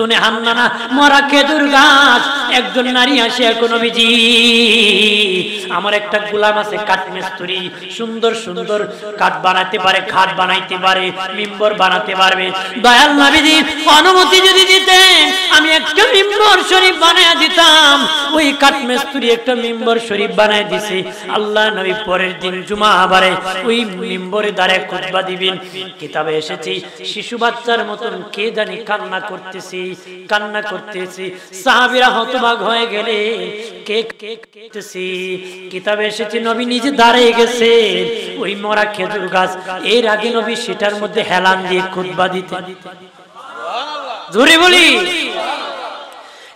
তুনে হান্নানা মরা খেজুর গাছ। একজন নারী আসে, এখন নবীজি আমার একটা গোলাম আছে কাঠমিস্ত্রি, সুন্দর সুন্দর কাঠ বানাতে পারে, খাট বানাইতে পারে, মিম্বর বানাতে পারবে। দয়াল নবীজি অনুমতি যদি দিতেন আমি একটা মিম্বর শরীফ বানায় দিতাম। ওই কাঠমিস্ত্রি একটা মিম্বর শরীফ বানায় দিছে। আল্লাহ নবী পরের দিন জুমাবারে ওই মিম্বরে দাঁড়ায় খুতবা দিবেন। কিতাবে এসেছে শিশু বাচ্চার মতন কে জানি কান্না করতেছে, কান্না করতেছে। সাহাবীরা হতবাক হয়ে গেলে কে কেটেছে। কিতাবে এসেছে নবী নিজে দাঁড়িয়ে গেছে ওই মরা খেজুর গাছ। এর আগে নবী সেটার মধ্যে হেলান দিয়ে খুতবা দিতেন। জোরে বলি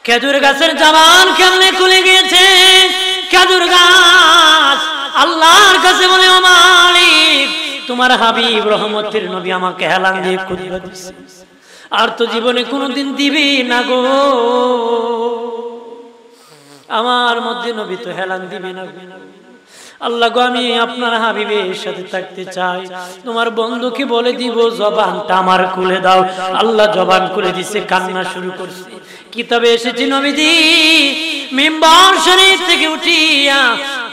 খেজুর গাছের জবান কেমনে খুলে গিয়েছে। খেজুর গাছ আল্লাহর কাছে বলে, ও মালিক তোমার হাবিব রহমতের নবী আমাকে হেলান দিয়ে খুতবা দিছে, আর তো জীবনে কোনোদিন দিবি না গো। আমার মধ্যে নবী তো হেলান দিবি না গো। আল্লাহ গো আমি আপনার হাবিবের সাথে থাকতে চাই, তোমার বন্ধুকে বলে দিব জবানটা আমার খুলে দাও। আল্লাহ জবান খুলে দিছে, কান্না শুরু করছে। কিতাবে এসেছে নবীজি মিম্বর শরীফ থেকে উঠিয়া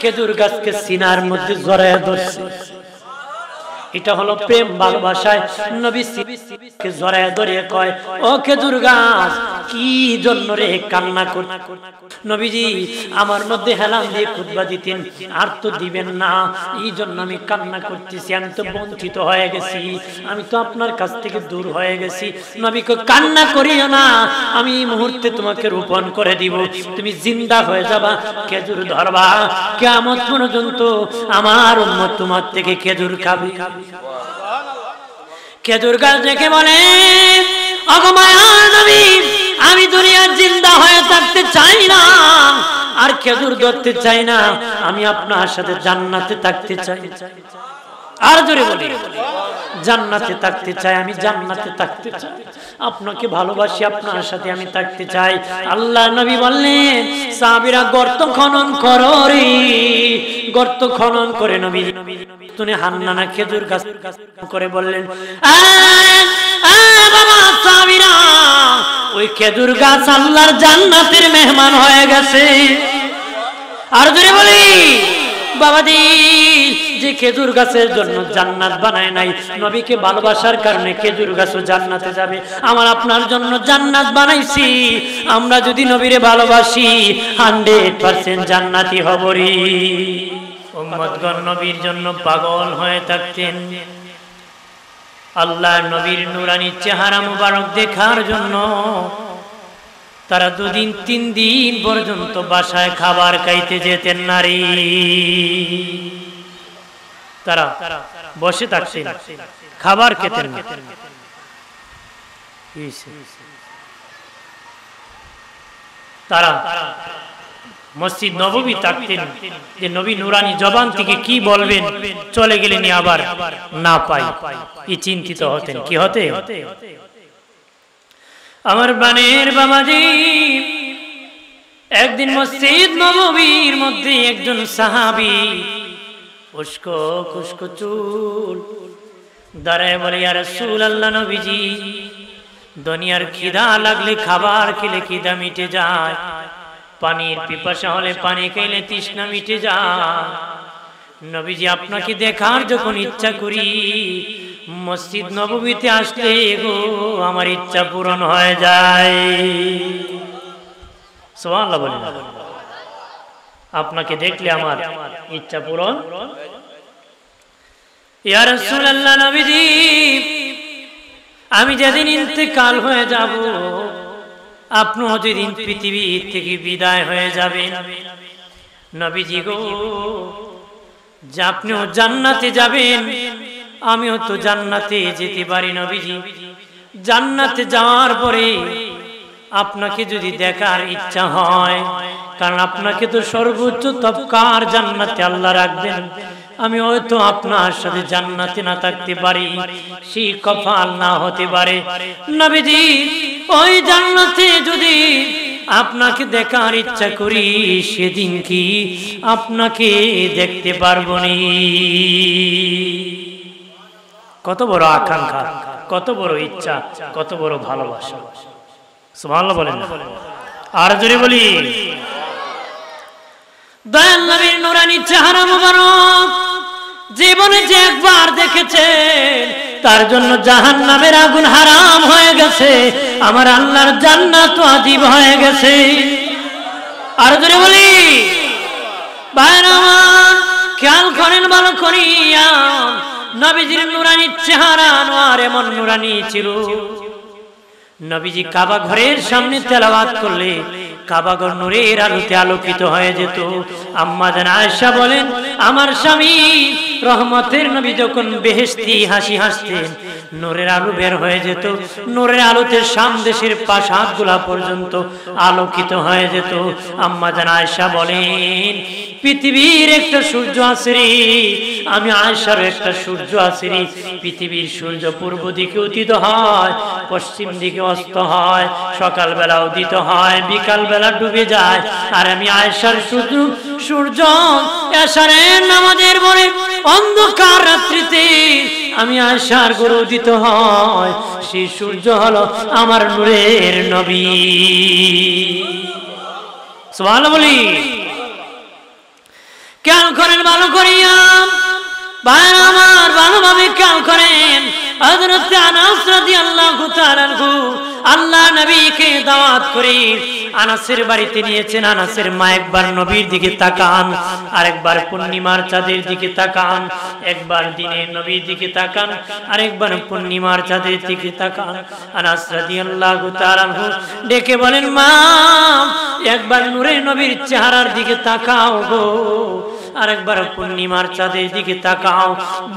খেজুর গাছকে সিনার মধ্যে জড়ায় ধরছে। এটা হলো প্রেম ভালোবাসায় নবী কে জড়ায় ধরে কয়, ও খেজুর গাছ কি জন্য রে কান্না কর। নবীজি আমার মধ্যে হেলান দিয়ে খুতবা দিতেন, আর তো দিবেন না, এই জন্য আমি কান্না করতেছি। আমি তো বঞ্চিত হয়ে গেছি, আমি তো আপনার কাছ থেকে দূর হয়ে গেছি। নবী কয় কান্না করিও না, আমি এই মুহূর্তে তোমাকে রোপণ করে দিব, তুমি জিন্দা হয়ে যাবা, খেজুর ধরবা, কিয়ামত পর্যন্ত আমার উম্মত তোমার থেকে খেজুর খাবে। খেজুর গাছ দেখে বলে, ওগো মায়ার নবী আমি দুনিয়ার জিন্দা হয়ে থাকতে চাই না, আর খেজুর ধরতে চাই না, আমি আপনার সাথে জান্নাতে থাকতে চাই। আর জোরে বলি জান্নাতে থাকতে চাই, আমি জান্নাতে থাকতে চাই, আপনাকে ভালোবাসি, আপনার সাথে আমি থাকতে চাই। আল্লাহ নবী বললেন সাহাবীরা গর্ত খনন করো রে। গর্ত খনন করে নবী তুনে হান্নানা খেজুর গাছ করে বললেন, বাবা সাহাবীরা ওই খেজুর গাছ আল্লাহর জান্নাতের মেহমান হয়ে গেছে। আর জোরে বলি বাবাজি যে খেজুর গাছের জন্য জান্নাত বানায় নাই, নবীকে ভালোবাসার কারণে খেজুর গাছও জান্নাতে যাবে। আমার আপনার জন্য জান্নাত বানাইছি, আমরা যদি নবীরে ভালোবাসি 100% জান্নাতি হবরি। উম্মতগণ নবীর জন্য পাগল হয়ে থাকতেন। আল্লাহ নবীর নুরানি চেহারা মুবারক দেখার জন্য তারা 2 দিন 3 দিন পর্যন্ত বাসায় খাবার খাইতে যেতেন নারী। তারা বসে থাকতেন, খাবার খেতেন না। তারা মসজিদ নববী থাকতেন যে নবী নুরানি জবান থেকে কি বলবেন, চলে গেলেন আবার না পাই, এই চিন্তিত হতেন। কি হতে আমার বানের বাবাজি একদিন মসজিদ নববীর মধ্যে একজন সাহাবী উস্কো খুস্কো চুল দাঁড়ায় বলে, ইয়া রাসূলুল্লাহ নবীজি দুনিয়ার খিদা লাগলে খাবার খেলে খিদা মিটে যায়, পানির পিপাসা হলে পানি খেলে তৃষ্ণা মিটে যায়। নবীজি আপনাকে দেখার যখন ইচ্ছা করি মসজিদ নববীতে আসলে গো আমার ইচ্ছা পূরণ হয়ে যায়। সুবহানাল্লাহ বলেন, আপনাকে দেখলে আমার ইচ্ছা পূরণ। ইয়া রাসূলুল্লাহ নবীজি আমি যেদিন ইন্তেকাল হয়ে যাব, আপনিও যেদিন পৃথিবী থেকে বিদায় হয়ে যাবেন, নবীজি গো যে আপনিও জান্নাতে যাবেন, আমিও তো জান্নাতে যেতে পারি। নবীজি জান্নাতে যাওয়ার পরে আপনাকে যদি দেখার ইচ্ছা হয়, কারণ আপনাকে তো সর্বোচ্চ তবকার জান্নাতে আল্লাহ রাখবেন, আমি হয়তো আপনার সাথে জান্নাতে না থাকতে পারি, সেই কপাল না হতে পারে। নবীজি ওই জান্নাতে যদি আপনাকে দেখার ইচ্ছা করি, সেদিন কি আপনাকে দেখতে পারবো নি? কত বড় আকাঙ্ক্ষা, কত বড় ইচ্ছা, কত বড় ভালোবাসা। সুবহানাল্লাহ বলেন না, আর জোরে বলি। দয়াল নবীর নূরানী চেহারা মুবারক জীবনে যে একবার দেখেছেন তার জন্য জাহান্নামের আগুন হারাম হয়ে গেছে, আমার আল্লাহর জান্নাত ওয়াজিব হয়ে গেছে। আর জোরে বলি। ভাইরা আমার খেয়াল করেন ভালো করিয়া, নবীজির নূরানী চেহারা আনোয়ার এমন নূরানী ছিল, নবীজি কাবা ঘরের সামনে তেলাওয়াত করলে কাবা ঘর নূরের আলোতে আলোকিত হয়ে যেত। আম্মা জান আয়েশা বলেন, আমার স্বামী রহমতের নবী যখন বেহেশতি হাসি হাসতেন নূরের আলো বের হয়ে যেত, নূরের আলোতে শাম দেশের প্রাসাদগুলা পর্যন্ত আলোকিত হয়ে যেত। আম্মা জান আয়েশা বলেন, পৃথিবীর একটা সূর্য আছে রে, আমি আয়েশার একটা সূর্য আছে রে, পৃথিবীর সূর্য পূর্ব দিকে উদিত হয়, পশ্চিম দিকে অস্ত হয়, সকালবেলা উদিত হয়, বিকাল বেলা ডুবে যায়, আর আমি আয়েশার সূর্য এশারের নামাজের পরে অন্ধকার রাত্রিতে আমি আয়েশার ঘরে উদিত হয়, সেই সূর্য হলো আমার নূরের নবী। সুবহানাল্লাহ বলি। খেয়াল করেন ভালো করিয়া, ভাইরা আমার ভালোভাবে খেয়াল করেন। হযরত আনাস রাদিয়াল্লাহু তাআলা আনহু আল্লাহ নবীকে দাওয়াত করে আনাসের বাড়িতে নিয়েছেন। আনাসের মা একবার নবীর দিকে তাকান, আরেকবার পূর্ণিমার চাঁদের দিকে তাকান, একবার দিনের নবীর দিকে তাকান, আরেকবার পূর্ণিমার চাঁদের দিকে তাকান। আনাস রাদিয়াল্লাহু তাআলা আনহু ডেকে বলেন, মা একবার নূরের নবীর চেহারার দিকে তাকাও গো, আরেকবার পূর্ণিমার চাঁদের দিকে তাকাও,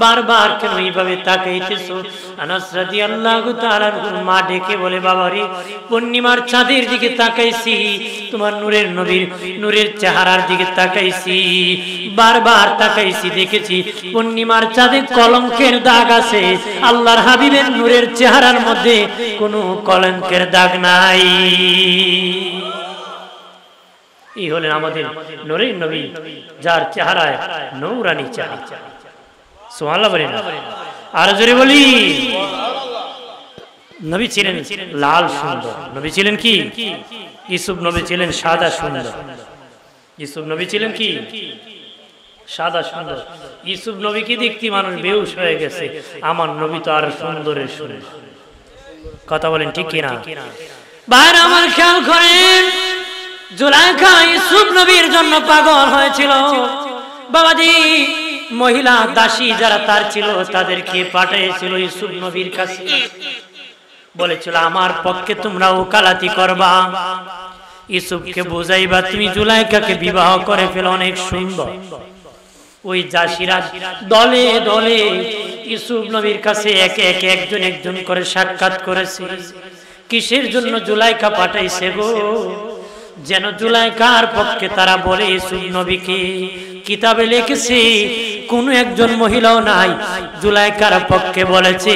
বারবার কেন এইভাবে তাকাইতেছো? আনাস রাদিয়াল্লাহু তাআলা মা ডেকে বলে, বাবারে পূর্ণিমার চাঁদের দিকে তাকাইছি, তোমার নূরের নবীর নূরের চেহারার দিকে তাকাইছি, বারবার তাকাইছি, দেখেছি পূর্ণিমার চাঁদে কলঙ্কের দাগ আছে, আল্লাহর হাবিবের নূরের চেহারার মধ্যে কোনো কলঙ্কের দাগ নাই। এই হলেন আমাদের নূরের নবী, যার চেহারায় নূরানী চেহারা। সুবহানাল্লাহ বলেন, আর জোরে বলি। নবী ছিলেন লাল সুন্দর, নবী ছিলেন কি? ইউসুফ নবী ছিলেন সাদা সুন্দর। ইউসুফ নবী ছিলেন কি? সাদা সুন্দর। ইউসুফ নবীকে দেখতে মানুষ বেহুশ হয়ে গেছে, আমার নবী তো আর সুন্দরের সুন্দর। কথা বলেন ঠিক কিনা? বাইরে আমার খেয়াল করেন, জুলাইখা ইউসুফ নবীর জন্য পাগল হয়েছিল। বাবাজি মহিলা দাসী যারা তার ছিল তাদেরকে পাঠিয়েছিল ইউসুফ নবীর কাছে, বলেছিল আমার পক্ষে তোমরা ওকালতি করবা, ইউসুফকে বুঝাইবা তুমি জুলাইখাকে বিবাহ করে ফেলো, অনেক সুন্দর। ওই দাসীরা দলে দলে ইউসুফ নবীর কাছে একে একে একজন একজন করে সাক্ষাৎ করেছে। কিসের জন্য জুলাইখা পাঠাইছে গো? যেন জুলাইখার পক্ষে তারা বলে ইউসুফ নবীকে। কিতাবে লিখেছে কোন একজন মহিলাও নাই জুলাইখার পক্ষে বলেছে।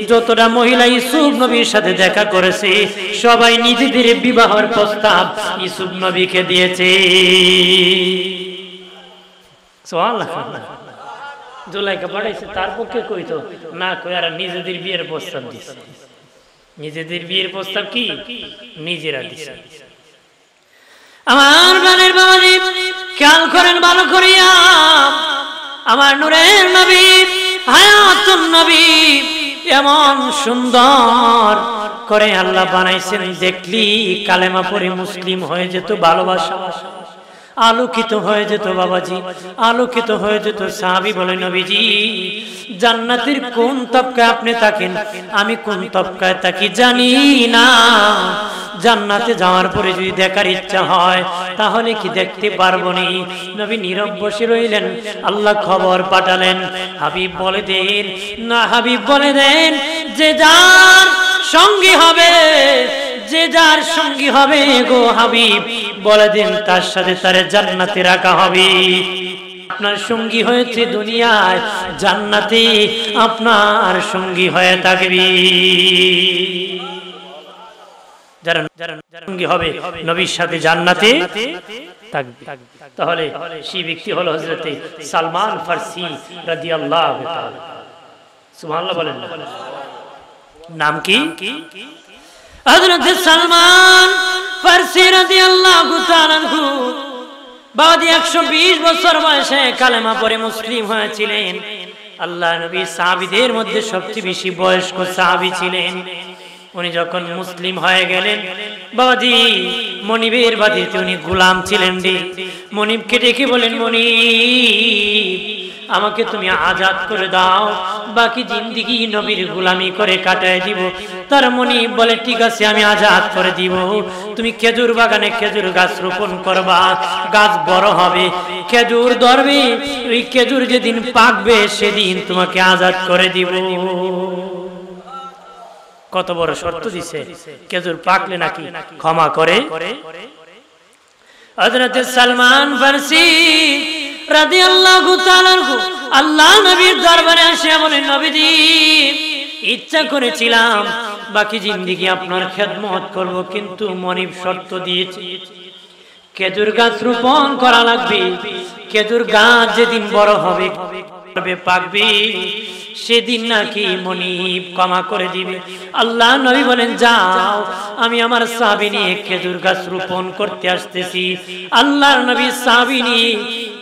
যতটা মহিলা ইউসুফ নবীর সাথে দেখা করেছে সবাই নিজেদের বিবাহের প্রস্তাব ইউসুফ নবীকে দিয়েছে। সুবহানাল্লাহ। জুলাইখা পাঠাইছে তার পক্ষে কইতো না, কই আর নিজেদের বিয়ের প্রস্তাব দিছে। নিজেদের বিয়ের প্রস্তাব কি নিজেরা দিছে। আমার বানের বাবাজি খেয়াল করেন ভালো করিয়া, আমার নূরের নবী হায়াতুন নবী এমন সুন্দর করে আল্লাহ বানাইছেন, দেখলি কালেমা পড়ে মুসলিম হয়ে যেত, ভালোবাসা আলোকিত হয়ে যেত। বাবাজি আলোকিত হয়ে যেত। সাহাবী বলে, নবীজি জান্নাতের কোন তবকায় আপনি থাকেন? আমি কোন তবকায় থাকি জানি না, জান্নাতে যাওয়ার পরে যদি দেখার ইচ্ছা হয় তাহলে কি দেখতে পারবো নি? নবী নীরব বসে রইলেন। আল্লাহ খবর পাঠালেন, হাবিব বলে দেন না, হাবিব বলে দেন যে যার সঙ্গী হবে, যে যার সঙ্গী হবে গো হাবিব বলে দেন তার সাথে তারে জান্নাতে রাখা হবে। আপনার সঙ্গী হয়েছে দুনিয়ায়, জান্নাতে আপনার সঙ্গী হয়ে থাকবে। যারা সঙ্গী হবে নবীর সাথে জান্নাতে থাকবে। তাহলে সেই ব্যক্তি হলো হযরত সালমান ফারসি রাদিয়াল্লাহু তাআলা। সুবহানাল্লাহ বলেন। নাম কি? হযরত সালমান ফারসি রাদিয়াল্লাহু তাআলা আনহু বাদে 120 বছর বয়সে কালেমা পড়ে মুসলিম হয়েছিলেন। আল্লাহ নবী সাহাবীদের মধ্যে সবচেয়ে বেশি বয়স্ক সাহাবী ছিলেন। উনি যখন মুসলিম হয়ে গেলেন, বাবাজি মনিবের বাড়িতে উনি গোলাম ছিলেন রে। মনিবকে ডেকে বলেন, মনিব আমাকে তুমি আজাদ করে দাও, বাকি জিন্দেগি নবীর গোলামি করে কাটায় দিব। তার মনিব বলে, ঠিক আছে আমি আজাদ করে দিব, তুমি খেজুর বাগানে খেজুর গাছ রোপণ করবা, গাছ বড় হবে, খেজুর ধরবে, ওই খেজুর যেদিন পাকবে সেদিন তোমাকে আজাদ করে দিব। কত বড় শর্ত দিছে, খেজুর পাকলে নাকি ক্ষমা করে। হযরত সালমান ফারসি রাদিয়াল্লাহু তাআলা আনহু আল্লাহ নবীর দরবারে এসে বলেন, নবীজি ইচ্ছা করেছিলাম বাকি জিন্দেগি আপনার খেদমত করব, কিন্তু মনিব শর্ত দিয়েছে খেজুর গাছ রোপণ করা লাগবে, খেজুর গাছ যেদিন বড় হবে পাকবে সেদিন নাকি মনিব ক্ষমা করে দিবে। আল্লাহ নবী বলেন, যাও আমি আমার সাহাবী নিয়ে খেজুর গাছ রোপণ করতে আসতেছি। আল্লাহর নবী সাহাবী নিয়ে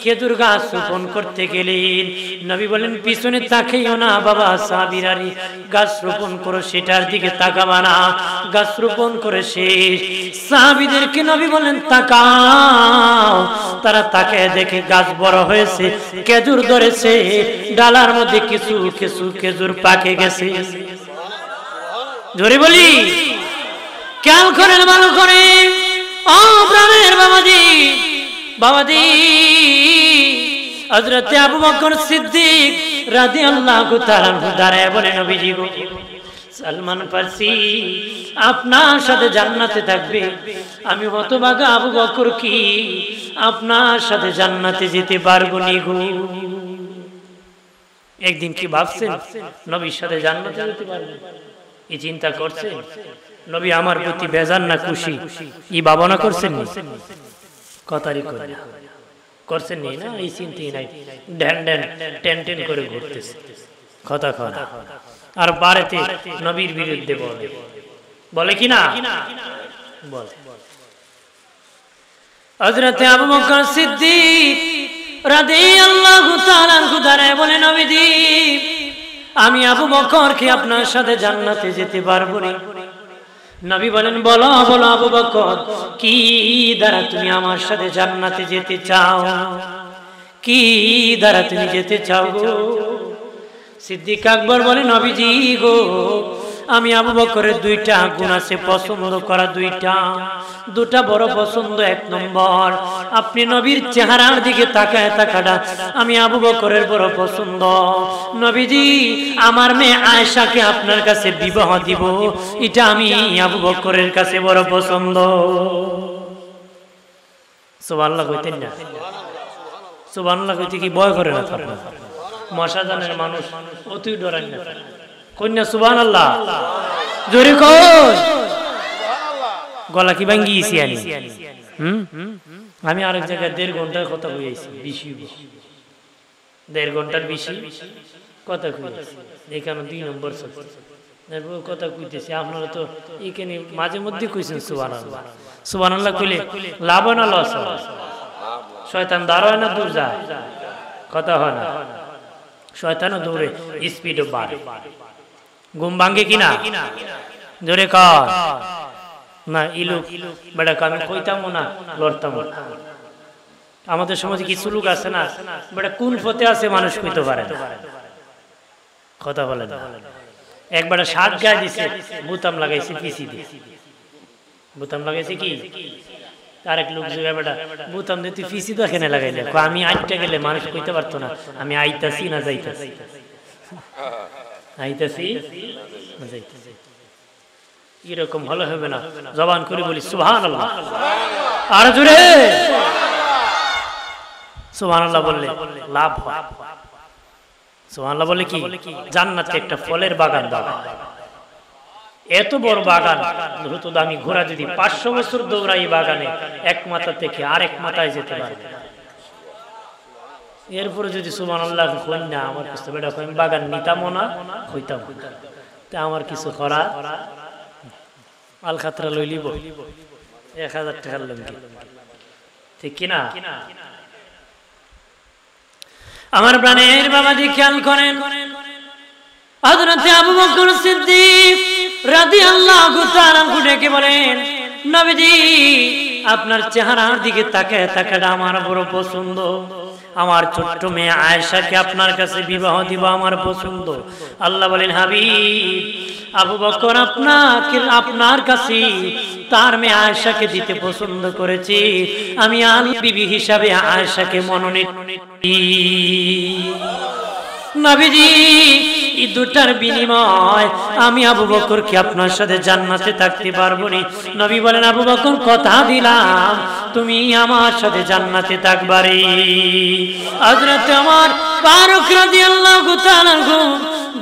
খেজুর গাছ রোপণ করতে গেলেন। নবী বলেন, পিছনে তাকাইও না বাবা সাহাবীরানি, গাছ রোপণ করো সেটার দিকে তাকাবা না, গাছ রোপণ করে শেষ। সাহাবীদেরকে নবী বলেন, তাকাও। তারা তাকায় দেখে গাছ বড় হয়েছে, খেজুর ধরেছে, ডালার মধ্যে কিছু কিছু খেজুর পাকে গেছে। জোরে বলি, খেয়াল করেন ভালো করে ও প্রাণের বাবাজি, বাবাজি হযরত আবু বকর সিদ্দিক রাদিয়াল্লাহু তাআলা আনহু দাঁড়ায় বলে, নবীজি গো সালমান ফারসি আপনার সাথে জান্নাতে থাকবে, আমি হতভাগা আবু বকর কি আপনার সাথে জান্নাতে যেতে পারবো নি গো। একদিন কি ভাবছেন নবীর সাথে জান্নাতে যেতে পারবেন? এই চিন্তা করছেন? নবী আমার প্রতি বেজার না খুশি এই ভাবনা করছেন? কথারই করছেন নি না? এই চিন্তাই নাই, ড্যান ড্যান টেন টেন করে ঘুরতেছে কথা কথা, আর বাড়িতে নবীর বিরুদ্ধে বলে কি না বলে। হযরত আবু বকর সিদ্দিক রাদিয়াল্লাহু তাআলা আনহু দাঁড়ায় বলে, নবীজি আমি আবু বকরকে আপনার সাথে জান্নাতে যেতে পারবো না। নবী বলেন, বলো বলো আবু বকর কি দ্বারা তুমি আমার সাথে জান্নাতে যেতে চাও, কি দ্বারা তুমি যেতে চাও গো? সিদ্দিক আকবর বলে, নবীজি গো আমি আবু বকরের দুইটা গুণ আছে পছন্দ করা, দুটা বড় পছন্দ। এক নম্বর আপনি নবীর চেহারার দিকে তাকায় তাকাটা আমি আবু বকরের বড় পছন্দ। নবীজি আমার মেয়ে আয়েশাকে আপনার কাছে বিবাহ দিব, এটা আমি আবু বকরের কাছে বড় পছন্দ। সুবহানাল্লাহ কইতেন না? সুবহানাল্লাহ কইতে কি ভয় করে না? মশাজানের মানুষ অতি ডরান না কন্যা সুবহানাল্লাহ জোরে কই, গলা কি ভাঙ্গিয়েছি আমি আরেক জায়গায় 1.5 ঘন্টার কথা কইছি, বেশি 1.5 ঘন্টার বেশি কথা কইছি, এখানে 2 নম্বর কথা কইতেছি। আপনারা তো এখানে মাঝে মধ্যে কইছেন সুবহানাল্লাহ। সুবহানাল্লাহ কইলে লাভ না লস? শয়তান দাঁড়ায় না দূর যায়, কথা হয় না, শয়তানও দৌড়ে স্পিডও বাড়ে। ঘুম ভাঙ্গে কিনা জোরে কর না? ইলু বেটা আমি কইতাম না লড়তাম। আমাদের সমাজে কিছু লোক আছে না বেটা কোন পথে আছে মানুষ কইতে পারে না, কথা বলে না। একবার শার্ট গায়ে দিছে, বুতাম লাগাইছে পিছি দিয়ে, বুতাম লাগাইছে কি আরেক লোক যে বেটা বুতাম দিয়ে তুই পিছি তো এখানে লাগাইলে, আমি আইটা গেলে মানুষ কইতে পারতো না আমি আইতাছি না যাইতাছি, আইতাছি না যাইতাছি। এরকম ভালো হবে না, জবান করে বলি সুবহানাল্লাহ, আর জোরে সুবহানাল্লাহ বললে লাভ হয়। সুবহানাল্লাহ বলে কি জান্নাতে একটা ফলের বাগান দাও, এত বড় বাগান, দ্রুত দামি ঘোড়া যদি 500 বছর দৌড়াই বাগানে এক মাথা থেকে আরেক মাথায় যেতে পারবে। এরপরে যদি সুবহানাল্লাহ কই না আমার কাছে বেটা কই বাগান নিতাম না হইতাম, তা আমার কিছু করা আল খাতরা লইলিব 1000 টাকার লঙ্গি, ঠিক কিনা? আমার প্রাণের বাবাজি খেয়াল করেন, হযরত আবু বকর সিদ্দিক রাদিয়াল্লাহু তাআলা ডেকে বলেন, নবীজি আপনার চেহারার দিকে তাকায় তাকায় আমার বড় পছন্দ, আমার ছোট্ট মেয়ে আয়েশাকে আপনার কাছে বিবাহ দিব, আমার পছন্দ। আল্লাহ বলেন, হাবিব আবু বকর আপনার কাছে তার মেয়ে আয়েশাকে দিতে পছন্দ করেছি, আমি আলী বিবি হিসাবে আয়েশাকে মনোনীত নবীজি। এই দুটার বিনিময় আমি আবু বকর কি আপনার সাথে জান্নাতে থাকতে পারবো না? নবী বলেন, আবু বকর কথা দিলাম তুমি আমার সাথে জান্নাতে থাকবারে। হযরত ওমর ফারুক রাদিয়াল্লাহু তাআলা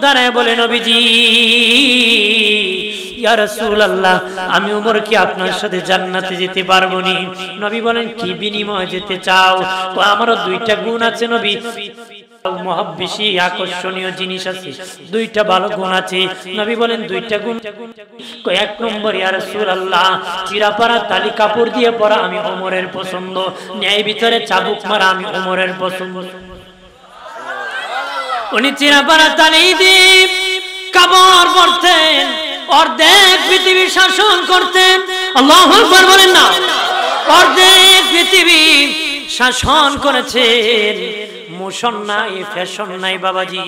দাঁড়ায় বলে, নবীজি ইয়া রাসূলুল্লাহ আমি ওমর কি আপনার সাথে জান্নাতে যেতে পারবো না? নবী বলেন, কি বিনিময় যেতে চাও? ও আমারও দুইটা গুণ আছে নবী, বেশি আকর্ষণীয় জিনিস আছে, দুইটা ভালো গুণ আছে। নবী বলেন, দুইটা গুণ? এক নম্বর, ইয়া রাসূলুল্লাহ চিরাপাড়া তালি কাপড় দিয়ে পরা আমি ওমরের পছন্দ, ন্যায় ভিতরে চাবুক মারা আমি ওমরের পছন্দ। উনি চিরাপাড়া তালি দিয়ে কাপড় পরতেন, অর্ধেক পৃথিবী শাসন করতেন। আল্লাহু আকবার বলেন না? অর্ধেক পৃথিবী শাসন করেছেন, মোশন নাই, ফ্যাশন নাই বাবাজি,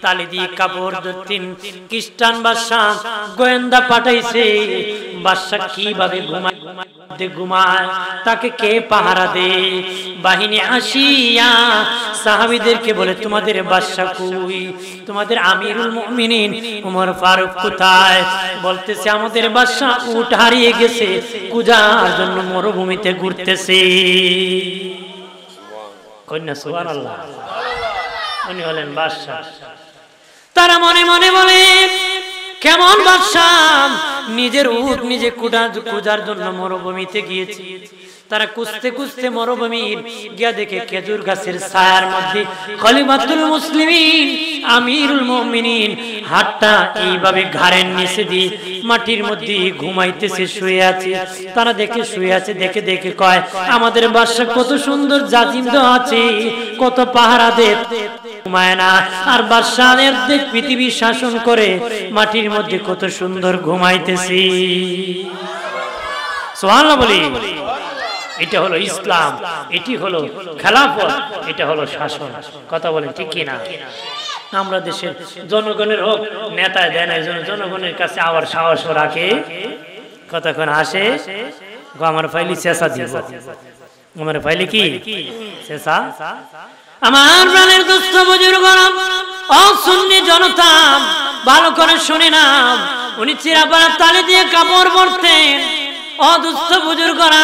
তালি দিয়ে কাপড় ধরতেন। খ্রিস্টান বাদশা গোয়েন্দা পাঠাইছে, বাদশা কিভাবে ঘুমায় তাকে কে পাহারা দে? বাহিনী আসিয়া সাহাবীদেরকে বলে, তোমাদের বাদশা কই? তোমাদের আমিরুল মুমিনিন ওমর ফারুক কোথায়? বলতেছে, আমাদের বাদশা উট হারিয়ে গেছে, কুজার জন্য মরুভূমিতে ঘুরতেছে। কন্যা সুবহানাল্লাহ, উনি হলেন বাদশা। তারা মনে মনে বলে, কেমন বাদশা, নিজের উট নিজে কুজার জন্য মরুভূমিতে গিয়েছে। তারা খুঁজতে খুঁজতে মরুভূমির গিয়া দেখে খেজুর গাছের ছায়ার মধ্যে খলিফাতুল মুসলিমিন আমিরুল মুমিনিন হাতটা এইভাবে ঘাড়ের নিচে দিয়ে মাটির মধ্যে ঘুমাইতেছে, শুয়ে আছে। তারা দেখে শুয়ে আছে, দেখে দেখে কয়, আমাদের বাদশা কত সুন্দর জাজিম দেওয়া আছে, কত পাহারা দেয়, ঘুমায় না। আর বাদশাহের দেখ পৃথিবী শাসন করে মাটির মধ্যে কত সুন্দর ঘুমাইতেছে। সুবহানাল্লাহ বলি। এটা হলো ইসলাম, এটি হলো খেলাফত, এটা হলো শাসন। কথা বলেন ঠিক কিনা? আমরা দেশের জনগণের হোক নেতায় দেয় না, জনগণের কাছে আবার সাহস রাখে, কতক্ষণ আসে আমার ফাইলি চেঁচা দিব, আমার ফাইলি কি চেঁচা। আমার প্রাণের দুস্থ বুজুর্গরা ও সুন্নি জনতা ভালো করে শুনে না, উনি চিরাপাড়া তালি দিয়ে কাপড় পরতেন। ও দুস্থ বুজুর্গরা,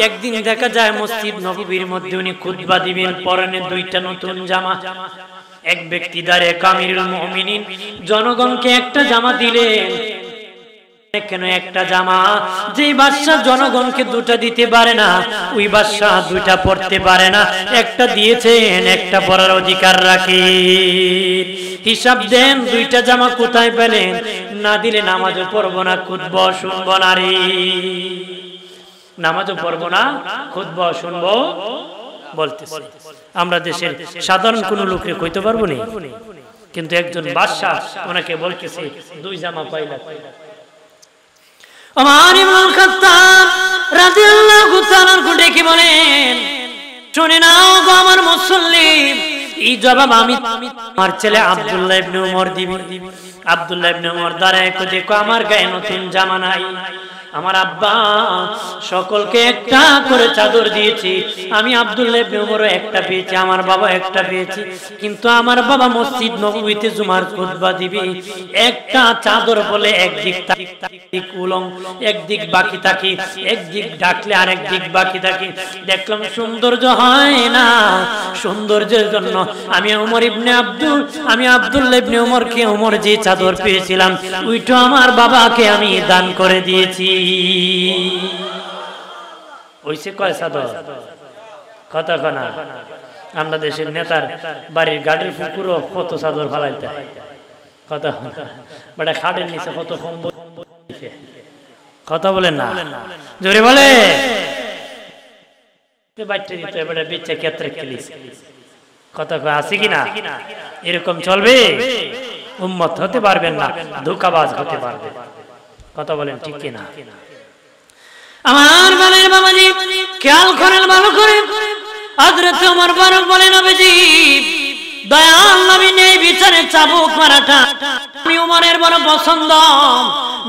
একদিন দেখা যায় মসজিদ নববীর মধ্যে উনি খুতবা দিবেন, পরনে দুইটা নতুন জামা। এক ব্যক্তি দাঁড়িয়ে আমিরুল মুমিনিন জনগণকে একটা জামা দিলেন। কেন একটা জামা? যে বাদশা জনগণকে দুটা দিতে পারে না, ওই বাদশা দুইটা পড়তে পারে না, একটা দিয়েছেন, একটা পরার অধিকার রাখে। হিসাব দেন, দুইটা জামা কোথায় পেলেন? না দিলে নামাজও পড়বো না, খুতবা শুনবো না রে, নামাজও পড়বো না, খুতবা শুনবো বলতেছে। আমরা দেশের সাধারণ কোন লোককে কইতে পারবো না, কিন্তু একজন বাদশা ওনাকে বলতেছে দুই জামা পাইলা। ওমর ইবনুল খাত্তাব রাদিয়াল্লাহু তাআলা ডেকে বলেন, শুনে নাও গো আমার মুসল্লি, এই জবাব আমি আমার ছেলে আব্দুল্লাহ ইবনে ওমর দিবি। আব্দুল্লাহ ইবনে ওমর দাঁড়ায় দেখো, আমার গায়ে নতুন জামা নাই, আমার আব্বা সকলকে একটা করে চাদর দিয়েছি, আমি আব্দুল্লাহ ইবনে ওমরও একটা পেয়েছি, আমার বাবা একটা পেয়েছি, কিন্তু আমার বাবা মসজিদ নববীতে জুমার খুতবা দিবে, একটা চাদর বলে একদিক উলং, একদিক বাকি থাকে, একদিক ডাকলে আরেক দিক বাকি থাকে। দেখলাম সৌন্দর্য হয় না, সৌন্দর্যের জন্য আমি আব্দুল্লাহ ইবনে ওমরকে ওমর যে চাদর পেয়েছিলাম ওইটা আমার বাবাকে আমি দান করে দিয়েছি। ওইসে কয় চাদর কথা কনা। আমরা দেশের নেতার বাড়ির গাড়ির পুকুরও কত চাদর ফালাইতে, কথা বেটা খাটের নিচে কত কম্বল, কথা বলেন না, জোরে বলে বাচ্চা দিতে এবারে বেচা ক্ষেত্রে খেলিস কথা আছে কিনা? এরকম চলবে? উম্মত হতে পারবেন না, ধোঁকাবাজ হতে পারবে। কথা বলেন ঠিক কিনা? আমার বালের বাবাজি খেয়াল করেন ভালো করে। হযরত ওমর ফারুক বলেন, নবীজি দয়াল নবী নেই বিচারে চাবুক মারাটা আমি ওমরের বড় পছন্দ।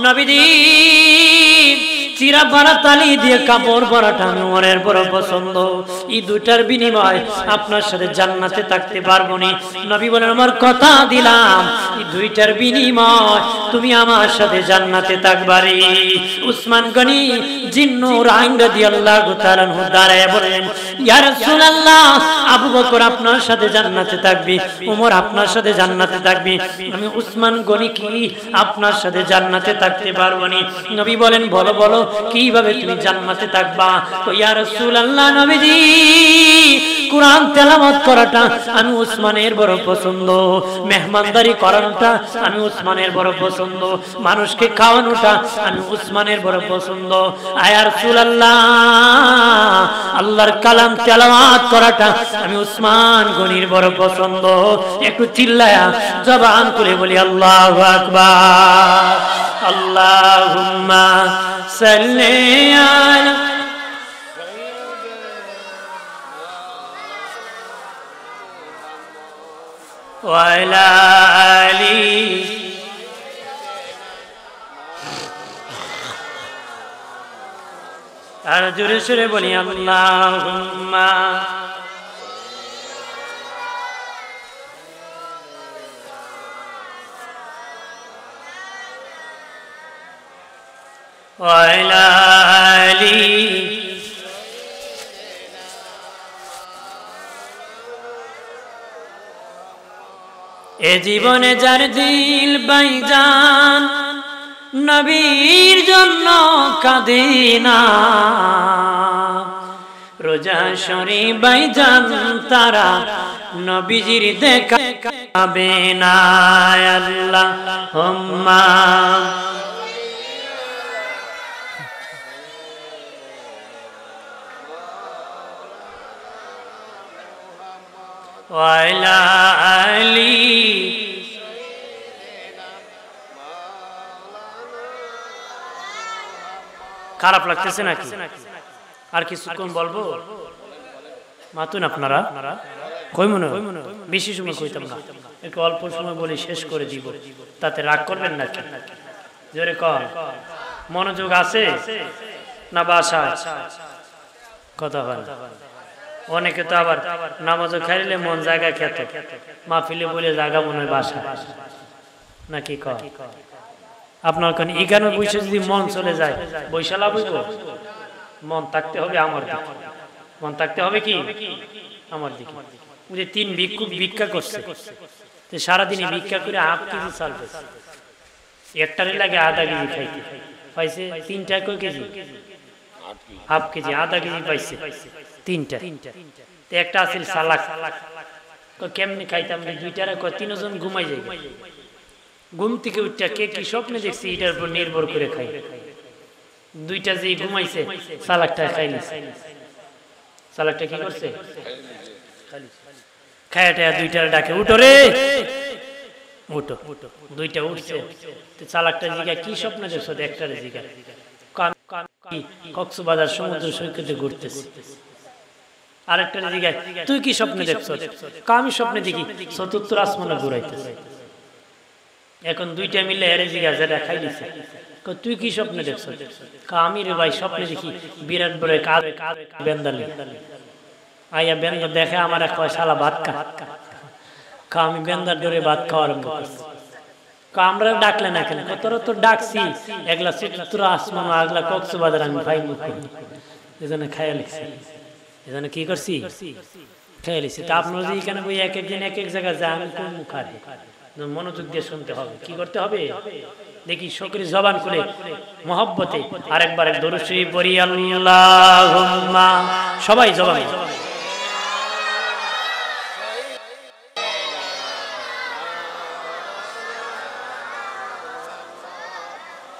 নবীজি চিরা পাড়া তালি দিয়ে কাপড় পরাটা আমি ওমরের বড় পছন্দ। এই দুইটার বিনিময় আপনার সাথে জান্নাতে থাকতে পারবো নি। নবী বলেন, আমার কথা দিলাম এই দুইটার বিনিময় তুমি আমার সাথে জান্নাতে থাকবারে। উসমান গনি জিন্নুর আইন রাদিয়াল্লাহু তাআলা আনহু দাঁড়ায় বলেন, ইয়া রাসূলুল্লাহ আবু বকর আপনার সাথে জান্নাতে থাকবে, ওমর আপনার সাথে জান্নাতে থাকবে, আমি উসমান গনি কি আপনার সাথে জান্নাতে থাকতে পারবো নি? নবী বলেন, বলো বলো কিভাবে তুমি জান্নাতে থাকবা? তো ইয়া রাসূলুল্লাহ নবীজি কুরআন তেলাওয়াত করাটা আমি উসমানের বড় পছন্দ, মেহমানদারি করানোটা আমি উসমানের বড় পছন্দ, মানুষকে খাওয়ানোটা আমি উসমানের বড় পছন্দ। ইয়া রাসূলুল্লাহ আল্লাহর কালাম তেলাওয়াত করাটা আমি উসমান গনির বড় পছন্দ। একটু চিল্লায়া জবান খুলে বলি আল্লাহু আকবার। আল্লাহুম্মা সাল্লি আলা ওয়া আলা আলি আর জোরে সোরে বলি আল্লাহুম্মা ওয়া আলা আলি এ জীবনে যার দিল বাইজান নবীর জন্য কাঁদে না, রোজা শরীফ বাইজান তারা নবীজির দেখা পাবে না। আল্লাহুম্মা ওয়া আলা আলি খারাপ লাগতেছে নাকি? আর কিছুক্ষণ বলবো? মাতুন আপনারা কই মনে বেশি সময় কইতাম না, একটু অল্প সময় বলে শেষ করে দিব, তাতে রাগ করবেন নাকি? জোরে কর, মনোযোগ আছে না বাসা? কথা বল। অনেকে তো আবার নামাজও খাইলে মন জায়গা খেত, মাহফিলে বলে জায়গা মনে হয় বাসা নাকি? কর আপনার কারণ এখানে বসে যদি মন চলে যায় বৈশা লাভ হইব? মন থাকতে হবে আমার দিকে, মন থাকতে হবে কি আমার দিকে। যে 3 ভিক্ষুক ভিক্ষা করছে, সারাদিনে ভিক্ষা করে 1/2 কেজি চাল পেয়েছে, একটারে লাগে আধা কেজি খাইতে পাইছে, 3টা কয় কেজি 1/2 কেজি, আধা কেজি পাইছে 3টা। একটা আছে সালাক, কেমনি খাইতাম 2টারে 3 জন ঘুমাই যাই, ঘুম থেকে উঠটা কে কি স্বপ্নে দেখছি এটার উপর নির্ভর করে খাই। 2টা যে ঘুমাইছে সালাকটা খাইলি, সালাকটা কি করছে খায়াটা 2টার ডাকে উঠো রে উঠো, 2টা উঠছে, সালাকটা জিগা কি স্বপ্ন দেখছো? একটারে জিগা কক্সবাজার সমুদ্র সৈকতে ঘুরতেছে। আরেকটারে জিগা তুই কি স্বপ্নে দেখছো? আমি স্বপ্নে দেখি 4র্থ আসমানে ঘুরাইতেছে। এখন 2টা মিলে এরে জিগা যেটা খাইলিছে, তুই কি স্বপ্নে দেখছো? আমি রে ভাই স্বপ্নে দেখি বিরাট বড় বেন্দালি আইয়া বেন্দা দেখে আমার কয় শালা ভাত খা। আমি বেন্দার ডরে ভাত খাওয়া আরম্ভ করছি। আমরা ডাকলে না কেন? তোরা তো ডাকছি, এগুলা 4র্থ আসমান আগলা কক্সবাজার আমি ভাই মুখ এজন্য খাইয়া লিখছি, এজন্য কি করছি খেয়ে লিখছি। তা আপনারা যদি এখানে বই এক একদিন এক এক জায়গায় যায়, আমি কোন মুখ হারি? মনোযোগ দিয়ে শুনতে হবে। কি করতে হবে দেখি, সকলে জবান খুলে মহব্বতে আরেকবার এক দরুদ শরীফ পড়ি। আল্লাহুম্মা, সবাই জবান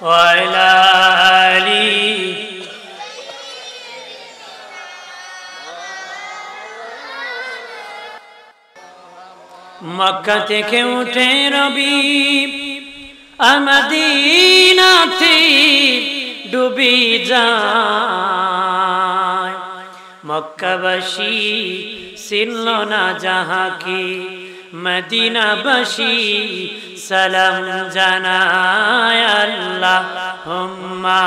ওয়া আলা আলি মক্কা থেকে উঠে রবি মদিনাতে ডুবি যায় মক্কাবাসী চিনল না যাহাকে মদিনাবাসী সালাম জানায় আল্লাহুম্মা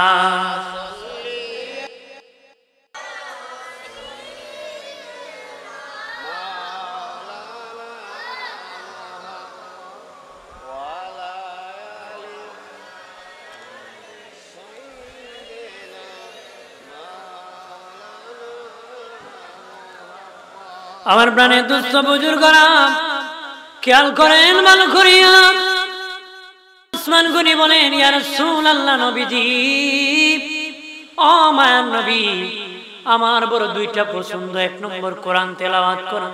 আমার প্রাণের দুস্থ বুজুর্গরা খেয়াল করেন ভালো করিয়া উসমান গনি বলেন ইয়া রাসূলুল্লাহ নবীজি ও মায়ার নবী আমার বড় দুইটা পছন্দ এক নম্বর কোরআন তেলাওয়াত করা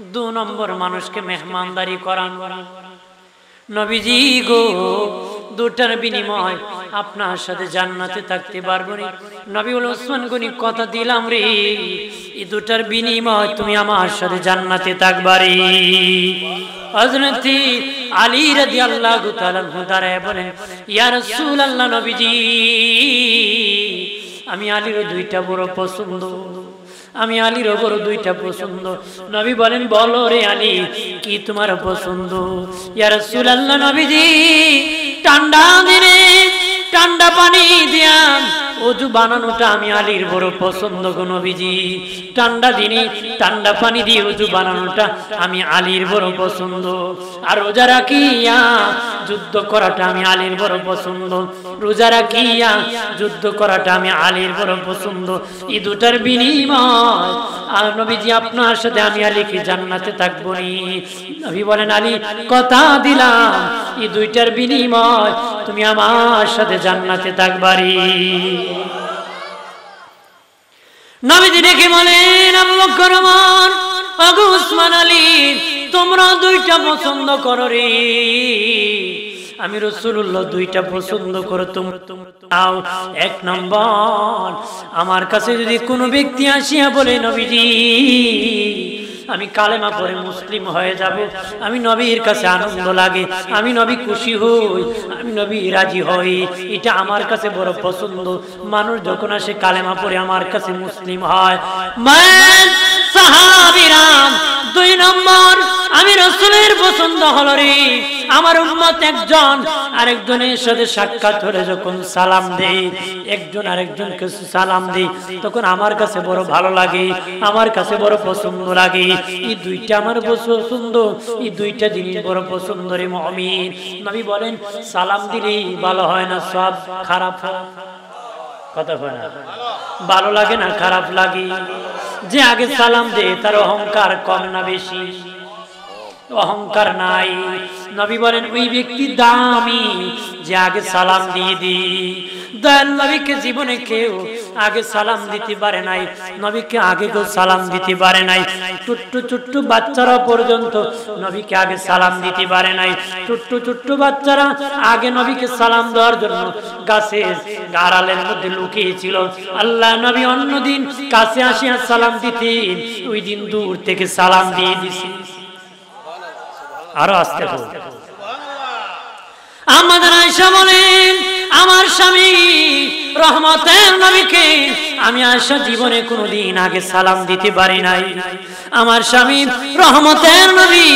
দুই নম্বর মানুষকে মেহমানদারি করান নবীজি গো দুটার বিনিময় আপনার সাথে জান্নাতে থাকতে পারবো না নবী বলে উসমান গনি কথা দিলাম রে এই দুটার বিনিময় তুমি আমার সাথে জান্নাতে থাকবারে হযরত আলী রাদিয়াল্লাহু তাআলা দাঁড়ায় বলেন ইয়া রাসূলুল্লাহ নবীজি আমি আলীর দুইটা বড় পছন্দ আমি আলীর বড় দুইটা পছন্দ নবী বলেন বলো রে আলী কি তোমার পছন্দ ইয়া রাসূলুল্লাহ নবীজি ঠান্ডা দিনে ঠান্ডা পানি দিয়া ওযু বানানোটা আমি আলীর বড় পছন্দ গো নবীজি ঠান্ডা দিনে ঠান্ডা পানি দিয়ে ওযু বানানোটা আমি আলীর বড় পছন্দ আর রোজা রাখিয়া যুদ্ধ করাটা আমি আলীর বড় পছন্দ রোজা রাখিয়া যুদ্ধ করাটা আমি আলীর বড় পছন্দ এই দুটার বিনিময় আর নবীজি আপনার সাথে আমি আলীকে জান্নাতে থাকবো নি নবী বলেন আলী কথা দিলাম এই দুইটার বিনিময় তুমি আমার সাথে জান্নাতে থাকবারি নবীজি দেখে বলেন আবু বকর ওমর ওগো উসমান আলী তোমরা দুইটা পছন্দ করো রে আমি রাসূলুল্লাহ দুইটা পছন্দ করো তোমরা এক নম্বর আমার কাছে যদি কোনো ব্যক্তি আসিয়া বলে নবীজি আমি কালেমা পড়ে মুসলিম হয়ে যাব আমি নবীর কাছে আনন্দ লাগে আমি নবী খুশি হই আমি নবী রাজি হই এটা আমার কাছে বড় পছন্দ মানুষ যখন আসে কালেমা পড়ে আমার কাছে মুসলিম হয় মান সাহাবীরা দুই নম্বর আমি রাসূলের পছন্দ হলো রে আমার উম্মত একজন আরেকজনের সাথে সাক্ষাৎ হলে যখন সালাম দেয় একজন আরেকজনকে সালাম দেয় তখন আমার কাছে বড় ভালো লাগে আমার কাছে বড় পছন্দ লাগে এই দুইটা আমার পছন্দ এই দুইটা জিনিস বড় পছন্দ রে মুমিন নবী বলেন সালাম দিলেই ভালো হয় না সব খারাপ হয় কথা হয় না ভালো লাগে না খারাপ লাগে যে আগে সালাম দেয় তার অহংকার কম না বেশি অহংকার নাই নবী বলেন ওই ব্যক্তি দামি যে আগে সালাম দিয়ে দিই দয়াল নবীকে জীবনে কেউ আগে সালাম দিতে পারে নাই নবীকে আগে কেউ সালাম দিতে পারে নাই ছোট্ট ছোট্ট বাচ্চারা পর্যন্ত নবীকে আগে সালাম দিতে পারে নাই ছোট্ট ছোট্ট বাচ্চারা আগে নবীকে সালাম দেওয়ার জন্য গাছের আড়ালের মধ্যে লুকিয়ে ছিল আল্লাহ নবী অন্যদিন কাছে আসিয়া সালাম দিতেন ওই দিন দূর থেকে সালাম দিয়ে দিছি আরো আসতে হবে আমাদের আয়েশা বলেন আমার স্বামী রহমতের নবীকে আমি আয়েশা জীবনে কোনোদিন আগে সালাম দিতে পারি নাই আমার স্বামী রহমতের নবী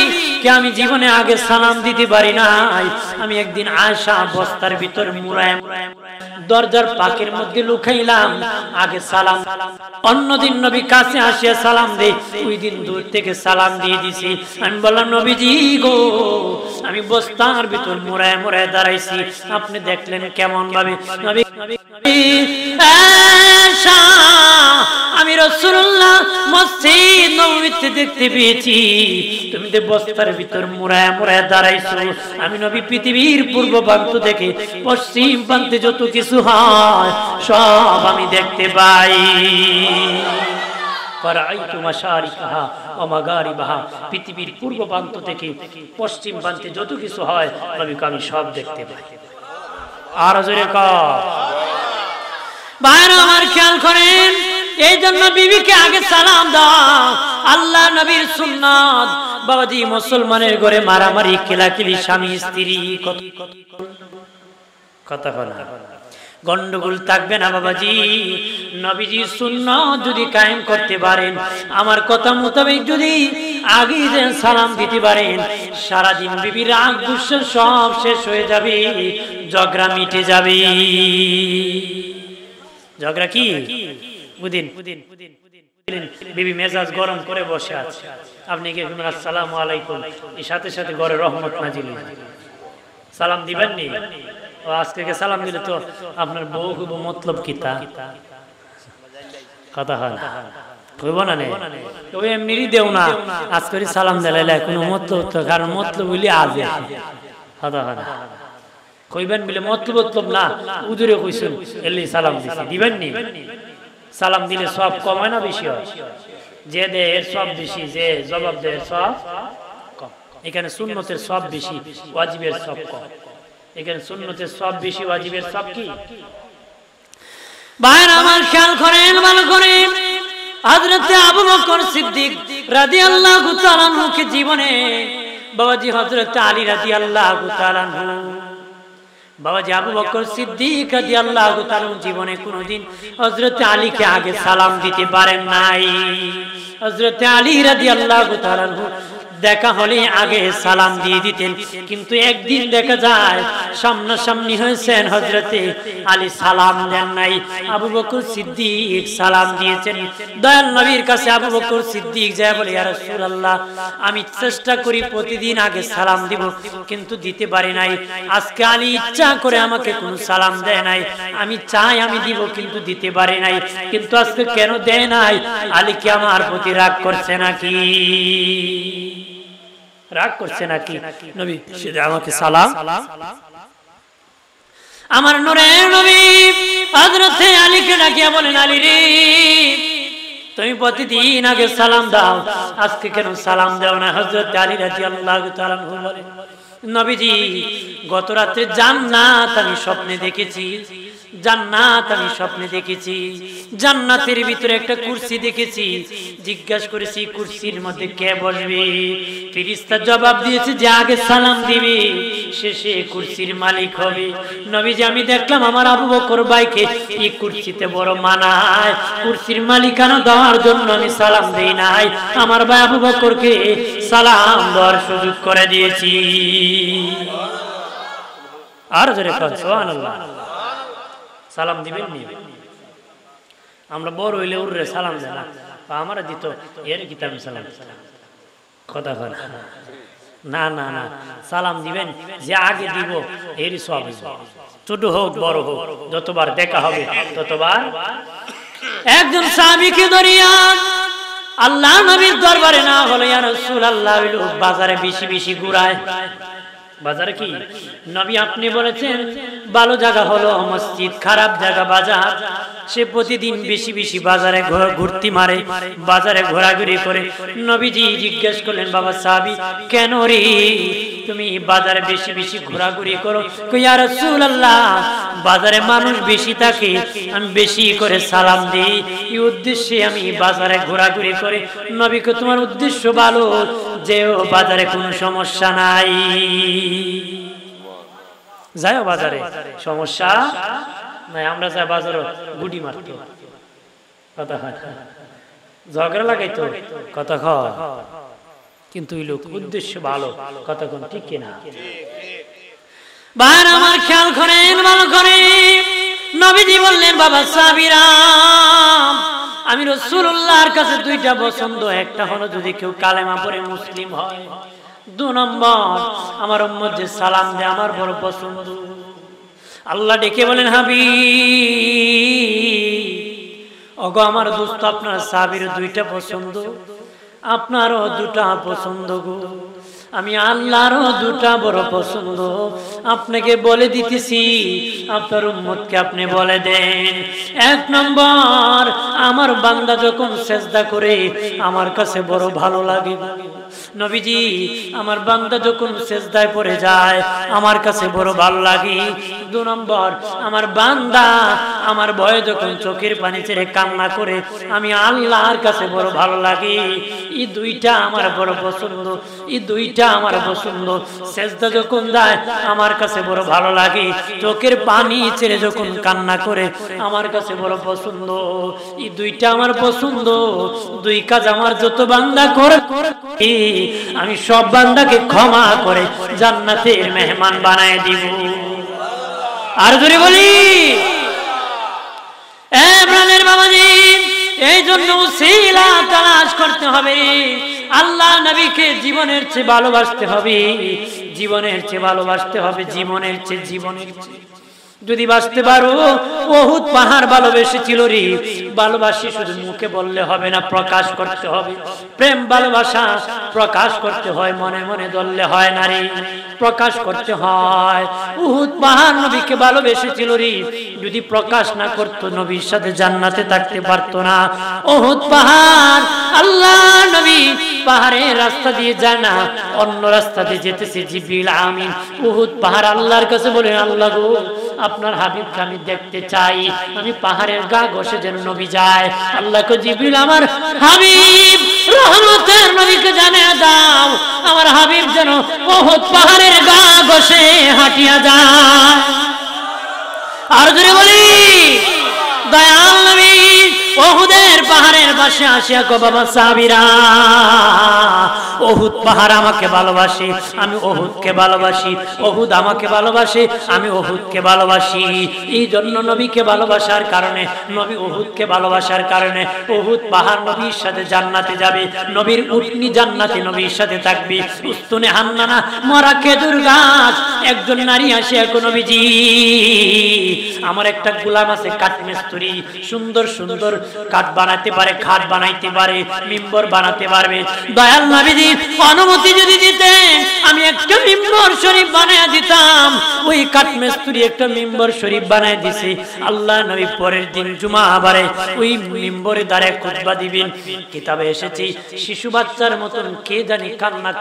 কে আমি জীবনে আগে সালাম দিতে পারি নাই আমি একদিন আয়েশা বস্তার ভিতর মুড়ায় দরজার পাকের মধ্যে লুকাইলাম আগে সালাম অন্যদিন নবী কাছে আসিয়া সালাম দে ওই দিন দূর থেকে সালাম দিয়ে দিছি আমি বললাম নবীজি গো আমি বস্তার ভিতর মুড়ায় মুড়ায় দাঁড়াইছি আপনি দেখলেন কেমন ভাবে নবী আয়েশা আমি রাসূলুল্লাহ মসজিদ নববীতে দেখতে পেয়েছি তুমি যে বস্তার ভিতর মুড়ায় মুড়ায় দাঁড়াইছো আমি নবী পৃথিবীর পূর্ব প্রান্ত থেকে পশ্চিম প্রান্তে যত কিছু হয় সব আমি দেখতে পাই ফারাইতু মাশারিকাহা ওয়া মাগারিবাহা পৃথিবীর পূর্ব প্রান্ত থেকে পশ্চিম প্রান্তে যত কিছু হয় নবীকে আমি সব দেখতে পাই আর জোরে কর ভাইরা আমার খেয়াল করেন এই জন্য বিবিকে আগে সালাম দাও। আল্লাহ নবীর সুন্নাত। বাবাজি মুসলমানের ঘরে মারামারি কিলাকিলি স্বামী স্ত্রী কথা বলা গন্ডগোল থাকবে না বাবাজি। নবীজি সুন্নাত যদি কায়েম করতে পারেন, আমার কথা মোতাবেক যদি আগে সালাম দিতে পারেন, সারাদিন বিবির রাগ গুসা সব শেষ হয়ে যাবে, ঝগড়া মিটে যাবে। ঝগড়া কি বুদিন বিবি মেজাজ গরম করে বসে আছে, আপনি কি আসসালামু আলাইকুম, এর সাথে সাথে ঘরে রহমত নাজিল, সালাম দিবেন নি? আজকে সালাম দিলে তো আপনার বউ মতলব কি তা কথা হয় কইব না নে ওই এমনি দেও না, আজকে সালাম দিলে কোনো মতলব তো, কারণ মতলব হইলে আজে কথা হয় না কইবেন বলে মতলব না উদুরে কইছেন এলি সালাম দিছি, দিবেন নি? সালাম দিলে সব কম হয় না বেশি হয়? যে দেয় এর সব বেশি, যে জবাব দেয় সব কম। এখানে সুন্নতের সব বেশি, ওয়াজিবের সব কম। এখানে সুন্নতের সব বেশি, ওয়াজিবের সব কি? ভাইরা আমার খেয়াল করেন, ভালো করেন। হযরত আবু বকর সিদ্দিক রাদিয়াল্লাহু তাআলা আনহুকে জীবনে বাবাজি হযরত আলী রাদিয়াল্লাহু তাআলা আনহু, বাবাজি আবু বকর সিদ্দিক রাদিয়াল্লাহু তাআলা জীবনে কোনদিন হযরত আলীকে আগে সালাম দিতে পারেন নাই। হযরত আলী রাদিয়াল্লাহু তাআলা আনহু দেখা হলে আগে সালাম দিয়ে দিতেন, কিন্তু একদিন দেখা যায় সামনাসামনি হয়েছেন, হযরতে আলী সালাম দেন নাই, আবু বকর সিদ্দিক সালাম দিয়েছেন। দয়াল নবীর কাছে আবু বকর সিদ্দিক যায় বলে, ইয়া রাসূলুল্লাহ, আমি চেষ্টা করি প্রতিদিন আগে সালাম দিব, কিন্তু দিতে পারি নাই। আজকে আলী ইচ্ছা করে আমাকে কোনো সালাম দেয় নাই, আমি চাই আমি দিব কিন্তু দিতে পারি নাই, কিন্তু আজকে কেন দেয় নাই? আলী কি আমার প্রতি রাগ করছে নাকি? রাগ করছে নাকি? নবী সেটা আমাকে সালাম। আমার নূরের নবী হযরত আলীকে ডাকিয়া বলেন, আলী রে, তুমি প্রতিদিন আগে সালাম দাও, আজকে কেন সালাম দাও না? হযরত আলী রাদিয়াল্লাহু তাআলা আনহু বলেন, নবীজি গত রাতে জান্নাত আমি স্বপ্নে দেখেছি, জান্নাত আমি স্বপ্নে দেখেছি, জান্নাতের ভিতরে একটা কুরসি দেখেছি, জিজ্ঞাসা করেছি কুরসির মধ্যে কে বসবে? ফেরেশতা জবাব দিয়েছে যে আগে সালাম দিবে শেষে কুরসির মালিক হবে। নবীজি আমি দেখলাম আমার আবু বকর ভাইকে এই কুরসিতে বড় মানায়, কুরসির মালিকানা দেওয়ার জন্য আমি সালাম দেই নাই, আমার ভাই আবু বকরকে সালাম দেওয়ার সুযোগ করে দিয়েছি। আর জোরে সুবহানাল্লাহ। সালাম দিবেন নি? আমরা বড় হইলে উড়রে সালাম দেয় না, আমার দিত এর কিতাব সালাম কথা হয় না, না না সালাম দিবেন, যে আগে দিব এরই সব, ছোট হোক বড় হোক, যতবার দেখা হবে ততবার। একজন সাহাবীকে ধরিয়া আল্লাহ নবীর দরবারে না হলো, ইয়া রাসূলুল্লাহ, বাজারে বেশি বেশি ঘুরায়। বাজারে কি নবী আপনি বলেছেন ভালো জায়গা হলো মসজিদ, খারাপ জায়গা বাজার। সে প্রতিদিন বেশি বেশি বাজারে ঘুরতি মারে, বাজারে ঘোরাঘুরি করে। নবীজি জিজ্ঞেস করলেন, বাবা সাহাবী, কেন রে তুমি বাজারে বেশি বেশি ঘোরাঘুরি করো? ইয়া রাসূলুল্লাহ, বাজারে মানুষ বেশি থাকে, আমি বেশি করে সালাম দিই, এই উদ্দেশ্যে আমি বাজারে ঘোরাঘুরি করে। নবীকে তোমার উদ্দেশ্য ভালো, যেও বাজারে কোনো সমস্যা নাই, যাও বাজারে সমস্যা নাই। আমরা যাই বাজারে গুটি মারতো কথা হয়, ঝগড়া লাগাইতো কথা হয়, কিন্তু ওই লোক উদ্দেশ্য ভালো, কথা কোন ঠিক কিনা? ভাই আমার খেয়াল করেন, ভালো করে। নবীজি বললেন, বাবা সাহাবীরা, আমি রাসূলুল্লাহর কাছে দুইটা পছন্দ, একটা হলো যদি কেউ কালেমা পড়ে মুসলিম হয়, 2 নম্বর আমার উম্মত যে সালাম দেয় আমার বড় পছন্দ। আল্লাহ ডেকে বলেন, হাবিব ওগো আমার দোস্ত, আপনার সাহাবীর দুইটা পছন্দ, আপনারও দুটা পছন্দ গো, আমি আল্লাহরও দুটা বড় পছন্দ। আপনাকে বলে দিতেছি, আপনার উম্মতকে আপনি বলে দেন। 1 নম্বর, আমার বান্দা যখন সেজদা করে আমার কাছে বড় ভালো লাগে, নবীজি আমার বান্দা যখন সিজদায় পড়ে যায় আমার কাছে বড় ভালো লাগে। 2 নম্বর, আমার বান্দা আমার ভয়ে যখন চোখের পানি ছেড়ে কান্না করে আমি আল্লাহর কাছে বড় ভালো লাগে। এই দুইটা আমার বড় পছন্দ, এই দুইটা আমার পছন্দ। সিজদা যখন দেয় আমার কাছে বড় ভালো লাগে, চোখের পানি ছেড়ে যখন কান্না করে আমার কাছে বড় পছন্দ। এই দুইটা আমার পছন্দ। 2 কাজ আমার যত বান্দা করে আমি সব বান্দাকে ক্ষমা করে জান্নাতের মেহমান বানায় দিব। আর জোরে বলি এ প্রাণের বাবাজি, এই জন্য উসিলা তালাশ করতে হবে। আল্লাহ নবীকে জীবনের চেয়ে ভালোবাসতে হবে, জীবনের চেয়ে ভালোবাসতে হবে, জীবনের চেয়ে। যদি বাঁচতে পারো, উহুদ পাহাড় ভালোবেসেছিল রে। ভালোবাসি শুধু মুখে বললে হবে না, প্রকাশ করতে হবে। প্রেম ভালোবাসা প্রকাশ করতে হয়, মনে মনে ধরলে হয় না রে, প্রকাশ করতে হয়। উহুদ পাহাড় নবীকে ভালোবেসেছিল রে, যদি প্রকাশ না করতো নবীর সাথে জান্নাতে থাকতে পারতো না। উহুদ পাহাড়, আল্লাহ নবী পাহাড়ের রাস্তা দিয়ে যায় না, অন্য রাস্তা দিয়ে যেতেছে জিবরিল আমিন। উহুদ পাহাড় আল্লাহর কাছে বলে, আল্লাহ গো আপনার হাবিবকে আমি দেখতে চাই, আমি পাহাড়ের গা ঘষে যেন নবী যায়। আল্লাহকে জিবরিল আমার হাবিব রহমতের নবীকে জানিয়ে দাও আমার হাবিব যেন উহুদ পাহাড়ের গা ঘষে হাঁটিয়া যায়। আর জোরে বলি দয়াল নবী উহুদের পাহাড়ের পাশে আসিয়া গো বাবা সাহাবীরা, উহুদ পাহাড় আমাকে ভালোবাসে, আমি উহুদকে ভালোবাসি। উহুদ আমাকে ভালোবাসে, আমি উহুদকে ভালোবাসি। এই জন্য নবীকে ভালোবাসার কারণে, নবী উহুদকে ভালোবাসার কারণে উহুদ পাহাড় নবীর সাথে জান্নাতে যাবে। নবীর উটনি জান্নাতে নবীর সাথে থাকবে। উস্তুনে হান্নানা মরা খেজুর গাছ, একজন নারী আসে, এক নবীজি আমার একটা গোলাম আছে কাঠমিস্ত্রি, সুন্দর সুন্দর কাঠ বানাতে পারে, খাট বানাইতে পারে, মিম্বর বানাতে পারবে। দয়াল নবীজি অনুমতি যদি দিতেন আমি একটা মিম্বর শরীফ বানায় দিতাম। ওই কাঠমিস্ত্রি একটা মিম্বর শরীফ বানায় দিছে। আল্লাহ নবী পরের দিন জুমাবারে ওই মিম্বরে দাঁড়ায় খুতবা দিবেন। কিতাবে এসেছে শিশু বাচ্চার মতন কে জানি কান্না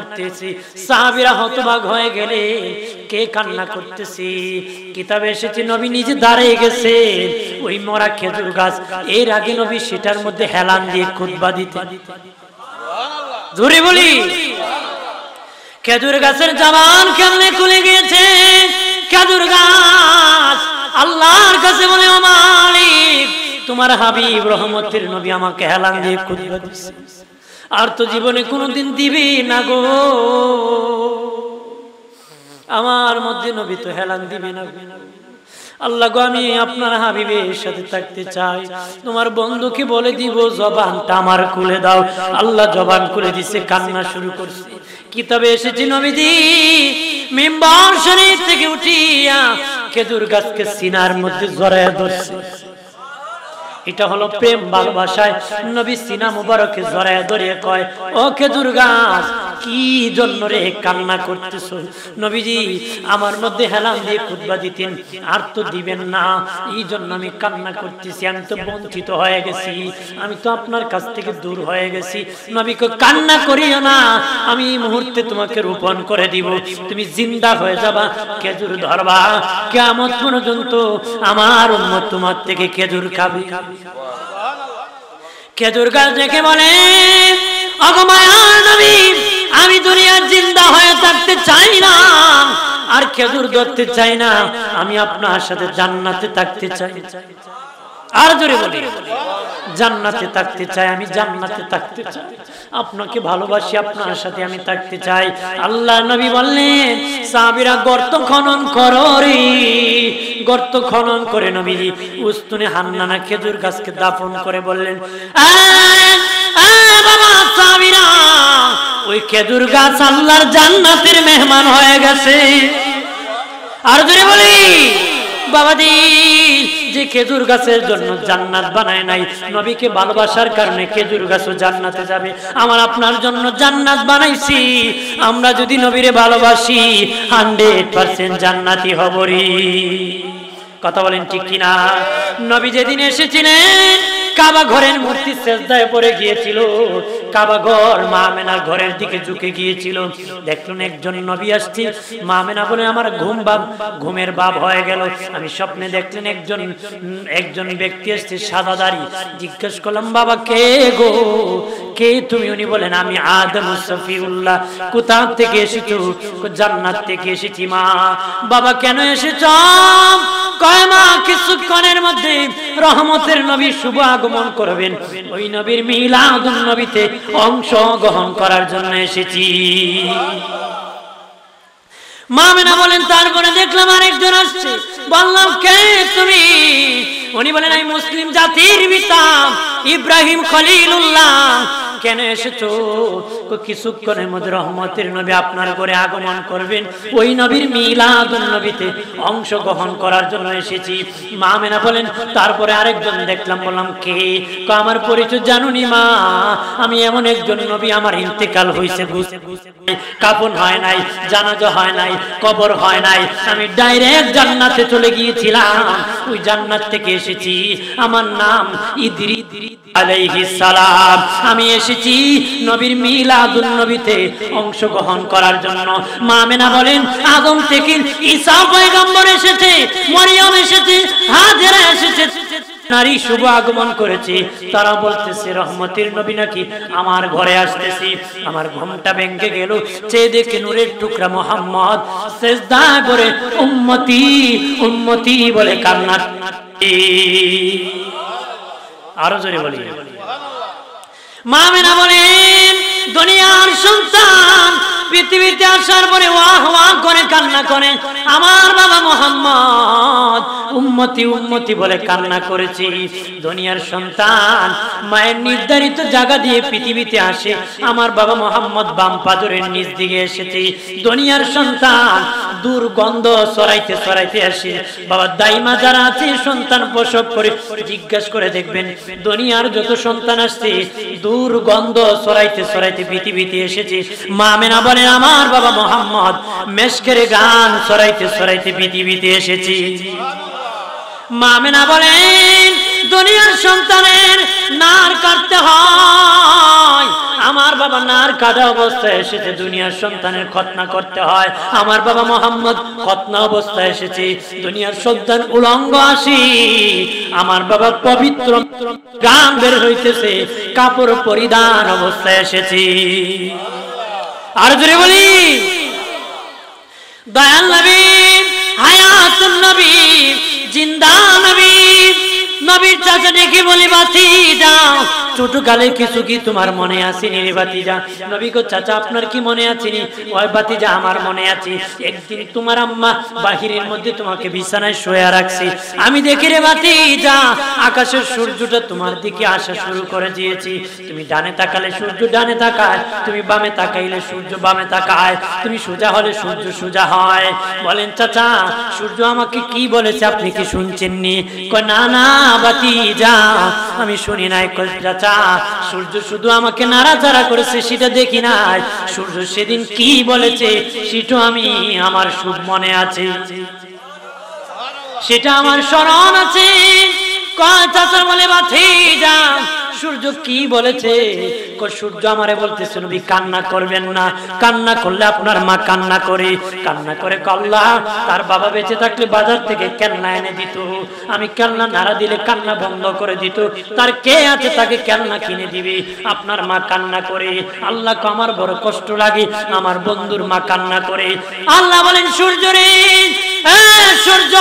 করতেছে। সাহাবীরা হতবাক হয়ে গেলে কে কান্না করতেছে। কিতাবে এসেছে নবী নিজে দাঁড়িয়ে গেছে ওই মরা খেজুর গাছ। এর আগে নবী সেটার মধ্যে হেলান দিয়ে খুতবা দিতেন। জোরে বলি খেজুর গাছের জবান কেমনে খুলে গিয়েছে। খেজুর গাছ আল্লাহর কাছে বলে, ও মালিক তোমার হাবিব রহমতের নবী আমাকে হেলান দিয়ে খুতবা দিছে, আর তো জীবনে কোনোদিন দিবে না গো। আমার মধ্যে নবী তো হেলান দিবে না। আল্লাহ গো আমি আপনার হাবিবের সাথে থাকতে চাই, তোমার বন্ধুকে বলে দিব জবানটা আমার খুলে দাও। আল্লাহ জবান খুলে দিছে, কান্না শুরু করছে। কিতাবে এসেছে নবীজি মিম্বর শরীফ থেকে উঠিয়া খেজুর গাছকে সিনার মধ্যে জড়ায়া ধরছে। এটা হলো প্রেম ভালোবাসায় নবী সিনা মুবারকে জড়ায়া ধরে কয়, ও খেজুর গাছ কি জন্য রে কান্না করতেছো? নবীজি আমার মধ্যে হেলান দিয়ে খুতবা দিতেন, আর তো দিবেন না, এই জন্য আমি কান্না করতেছি। আমি তো বঞ্চিত হয়ে গেছি, আমি তো আপনার কাছ থেকে দূর হয়ে গেছি। নবীকে কান্না করিও না, আমি এই মুহূর্তে তোমাকে রোপণ করে দিব, তুমি জিন্দা হয়ে যাবা, খেজুর ধরবা, কিয়ামত পর্যন্ত আমার উম্মত তোমার থেকে খেজুর খাবে। খেজুর গাছ দেখে বলে, ওগো মায়ার নবী আমি দুনিয়ার জিন্দা হয়ে থাকতে চাই না, আর খেজুর ধরতে চাই না, আমি আপনার সাথে জান্নাতে থাকতে চাই। আর জোরে বলি জান্নাতে থাকতে চাই, আমি জান্নাতে থাকতে চাই, আপনাকে ভালোবাসি, আপনার সাথে আমি থাকতে চাই। আল্লাহ নবী বললেন সাহাবীরা গর্ত খনন করো রে। গর্ত খনন করে নবীজি উস্তুনে হান্নানা খেজুর গাছকে দাফন করে বললেন, বাবা সাহাবীরা ওই খেজুর গাছ আল্লাহর জান্নাতের মেহমান হয়ে গেছে। আর জোরে বলি বাবাজি যে খেজুর গাছের জন্য জান্নাত বানায় নাই, নবীকে ভালোবাসার কারণে খেজুর গাছও জান্নাতে যাবে। আমার আপনার জন্য জান্নাত বানাইছি, আমরা যদি নবীরে ভালোবাসি 100% জান্নাতি হবরি। কথা বলেন ঠিক কিনা? নবী যেদিন এসেছিলেন কাবা ঘরের মূর্তি সিজদায় পড়ে গিয়েছিল, কাবা ঘর মা আমেনার ঘরের দিকে ঝুঁকে গিয়েছিল, দেখলেন একজন নবী আসছে। মা আমেনা বলে আমার ঘুমের ভাব হয়ে গেল। আমি স্বপ্নে দেখলেন একজন ব্যক্তি আসছে সাদা দাড়ি। জিজ্ঞেস করলাম বাবা কে গো, কে তুমি? উনি বলেন আমি আদম সফিউল্লাহ। কোথা থেকে এসেছো? জান্নাত থেকে এসেছি। মা বাবা কেন এসেছো? কয় মা কিছুক্ষণের মধ্যে রহমতের নবী শুভ আগমন করবেন, ওই নবীর মিলাদুন নবীতে অংশগ্রহণ করার জন্য এসেছি। মা আমেনা বলেন তারপরে দেখলাম আরেকজন আসছে। বললাম কে তুমি? উনি বলেন আমি মুসলিম জাতির পিতা ইব্রাহিম খলিলুল্লাহ। কেন এসেছো? কিছুক্ষণের মধ্যে রহমতের নবী আপনার ঘরে আগমন করবেন, ওই নবীর মিলাদুন নবীতে অংশগ্রহণ করার জন্য এসেছি। মা আমেনা বলেন তারপরে আরেকজন দেখলাম। বললাম কে? আমার পরিচয় জানুনি মা, আমি এমন একজন নবী, আমার ইন্তেকাল হয়েছে, কাফন হয় নাই, জানাজা হয় নাই, কবর হয় নাই, আমি ডাইরেক্ট জান্নাতে চলে গিয়েছিলাম, ওই জান্নাত থেকে এসেছি। আমার নাম ইদ্রিস আলাইহিস সালাম। আমি এসেছি নবীর মিলাদুন নবীতে অংশগ্রহণ করার জন্য। মা আমেনা বলেন আদম থেকে ঈসা পয়গম্বর এসেছে, মরিয়ম এসেছে, হাজেরা এসেছে, নারী শুভ আগমন করেছে। তারা বলতেছে রহমতের নবী নাকি আমার ঘরে আসতেছি। আমার ঘুমটা ভেঙে গেল, চেয়ে দেখে নূরের টুকরা মুহাম্মদ সিজদায় পড়ে উম্মতি উম্মতি বলে কান্না। আরো জোরে বলি। মা আমেনা বলেন দুনিয়ার সন্তান পৃথিবীতে আসার পরে ওয়াহ ওয়াহ করে কান্না করে, আমার বাবা মুহাম্মদ উম্মতি উম্মতি বলে কান্না করেছি। দুনিয়ার সন্তান মায়ের নির্ধারিত জায়গা দিয়ে পৃথিবীতে আসে, আমার বাবা মুহাম্মদ বাম পাদরের নিচ দিকে এসেছে। দুনিয়ার সন্তান দুর্গন্ধ ছড়াইতে ছড়াইতে আসে। বাবা দাইমা যারা আছে সন্তান প্রসব করে জিজ্ঞাসা করে দেখবেন, দুনিয়ার যত সন্তান আসছে দুর্গন্ধ ছড়াইতে ছড়াইতে পৃথিবীতে এসেছে। মা আমেনা বলেন আমার বাবা মুহাম্মদ মেশকের গান ছড়াইতে ছড়াইতে পৃথিবীতে এসেছে। মা আমেনা বলেন দুনিয়ার সন্তানের নার কাটতে হয়, আমার বাবা নার কাটা অবস্থায় এসেছে। দুনিয়ার সন্তানের খতনা করতে হয়, আমার বাবা মুহাম্মদ খতনা অবস্থায় এসেছে। দুনিয়ার সন্তান উলঙ্গ আসি, আমার বাবা পবিত্র গান বের হইতেছে, কাপড় পরিধান অবস্থায় এসেছে। আর জোরে বলি দয়াল নবী, হায়াতুন নবী, জিন্দা নবী। নবীর চাচা ডেকে বলি বাতি যাও, ছোটকালে কিছু কি তোমার মনে আসেনি রে ভাতিজা? নবী গো চাচা আপনার কি মনে আসেনি? ওই ভাতিজা আমার মনে আছে, একদিন তোমার আম্মা বাহিরের মধ্যে তোমাকে বিছানায় শুয়ে রাখছি, আমি দেখি রে ভাতিজা আকাশের সূর্যটা তোমার দিকে আসা শুরু করে দিয়েছি। তুমি ডানে তাকালে সূর্য ডানে তাকায়, তুমি বামে তাকাইলে সূর্য বামে তাকায়, তুমি সোজা হলে সূর্য সোজা হয়। বলেন চাচা সূর্য আমাকে কি বলেছে আপনি কি শুনছেননি? কয় না না ভাতিজা আমি শুনি নাই। কয় চাচা সূর্য শুধু আমাকে নাড়াচাড়া করেছে সেটা দেখি নাই, সূর্য সেদিন কি বলেছে সেটা আমার সুখ মনে আছে, সেটা আমার স্মরণ আছে। কয় চাচা বলে ভাতিজা সূর্য কি বলেছে? সূর্য আমারে বলতেছে নবী কান্না করবেন না, কান্না করলে আপনার মা কান্না করে কল্লা তার বাবা বেঁচে থাকলে বাজার থেকে কেন্না এনে দিত, আমি কেন্না নাড়া দিলে কান্না বন্ধ করে দিত, তার কে আছে তাকে কেন্না কিনে দিবে, আপনার মা কান্না করে। আল্লাহ আমার বড় কষ্ট লাগে, আমার বন্ধুর মা কান্না করে। আল্লাহ বলেন সূর্য রে, সূর্য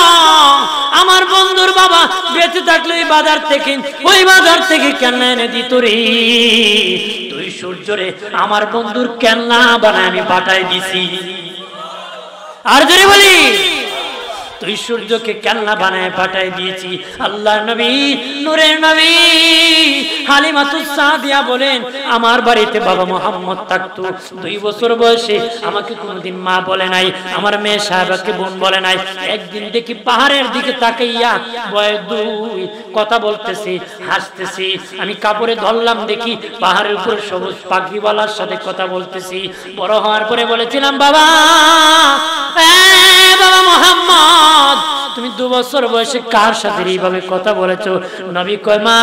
আমার বন্ধুর বাবা বেঁচে থাকলে ওই বাজার থেকে কেন্না এনে দিত রে, তুই সূর্য রে আমার বন্ধুর কেন্না বানায় আমি পাঠাই দিছি। আর যদি বলি তুই সূর্যকে কেন্না বানায় পাঠাই দিয়েছি। আল্লাহ নবী নূরের নবী হালিমাতুস সাদিয়া বলেন আমার বাড়িতে বাবা মুহাম্মদ থাকতো, 2 বছর বয়সে আমাকে কোনোদিন মা বলে নাই, আমার মেয়ে সাহেবাকে বোন বলে নাই। একদিন দেখি পাহাড়ের দিকে তাকাইয়া বয়স 2 কথা বলতেছি হাসতেছি, আমি কাপড়ে ধরলাম দেখি পাহাড়ের উপর সবুজ পাখিওয়ালার সাথে কথা বলতেছি। বড় হওয়ার পরে বলেছিলাম বাবা বাবা মুহাম্মদ তুমি 2 বছর বয়সে কার সাথে এইভাবে কথা বলেছো? নবী কয় মা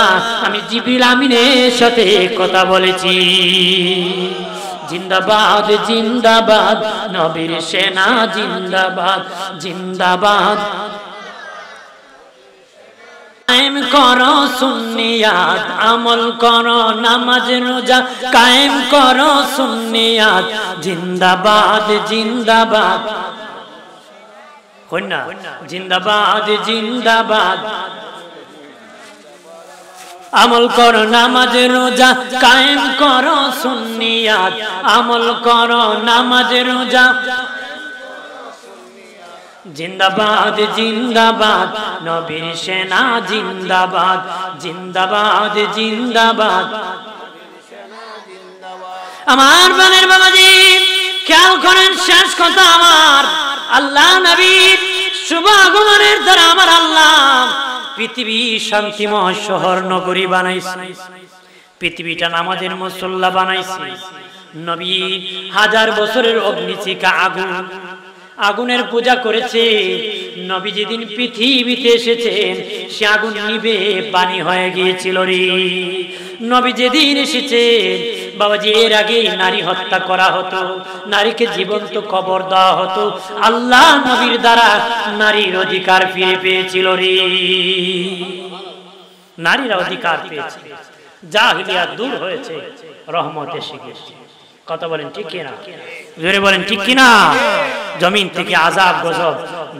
আমি জিবরিল আমিনের সাথে কথা বলেছি। জিন্দাবাদ জিন্দাবাদ নবীর সেনা জিন্দাবাদ জিন্দাবাদ। কায়েম করো সুন্নিয়াত আমল করো নামাজ রোজা কায়েম করো সুন্নিয়াত জিন্দাবাদ জিন্দাবাদ। কন্যা জিন্দাবাদ জিন্দাবাদ। আমল করো নামাজ রোজা কায়েম করো সুন্নিয়াত আমল করো নামাজ রোজা জিন্দাবাদ জিন্দাবাদ নবীর সেনা জিন্দাবাদ জিন্দাবাদ জিন্দাবাদ। আমার বানের বাবাজি খেয়াল করেন শেষ কথা আমার আল্লাহ নবীর শুভ আগমনের দ্বারা আমার আল্লাহ পৃথিবী শান্তিময় শহর নগরী বানাইছে। পৃথিবীটা নামাজের মুসল্লা বানাইছে। নবী 1000 বছরের অগ্নিচিকা আগুনের পূজা করেছে। নবী যেদিন পৃথিবীতে এসেছেন সে আগুন নিভে পানি হয়ে গিয়েছিল রে। নবী যেদিন এসেছেন বাবাজি এর আগে নারী হত্যা করা হতো, নারীকে জীবন্ত কবর দেওয়া হতো। আল্লাহ নবীর দ্বারা নারীর অধিকার ফিরে পেয়েছিল রে। নারীরা অধিকার পেয়েছে, জাহিলিয়াত দূর হয়েছে, রহমত এসে গেছে। কথা বলেন ঠিক কিনা? জোরে বলেন ঠিক কিনা? জমিন থেকে আযাব গজব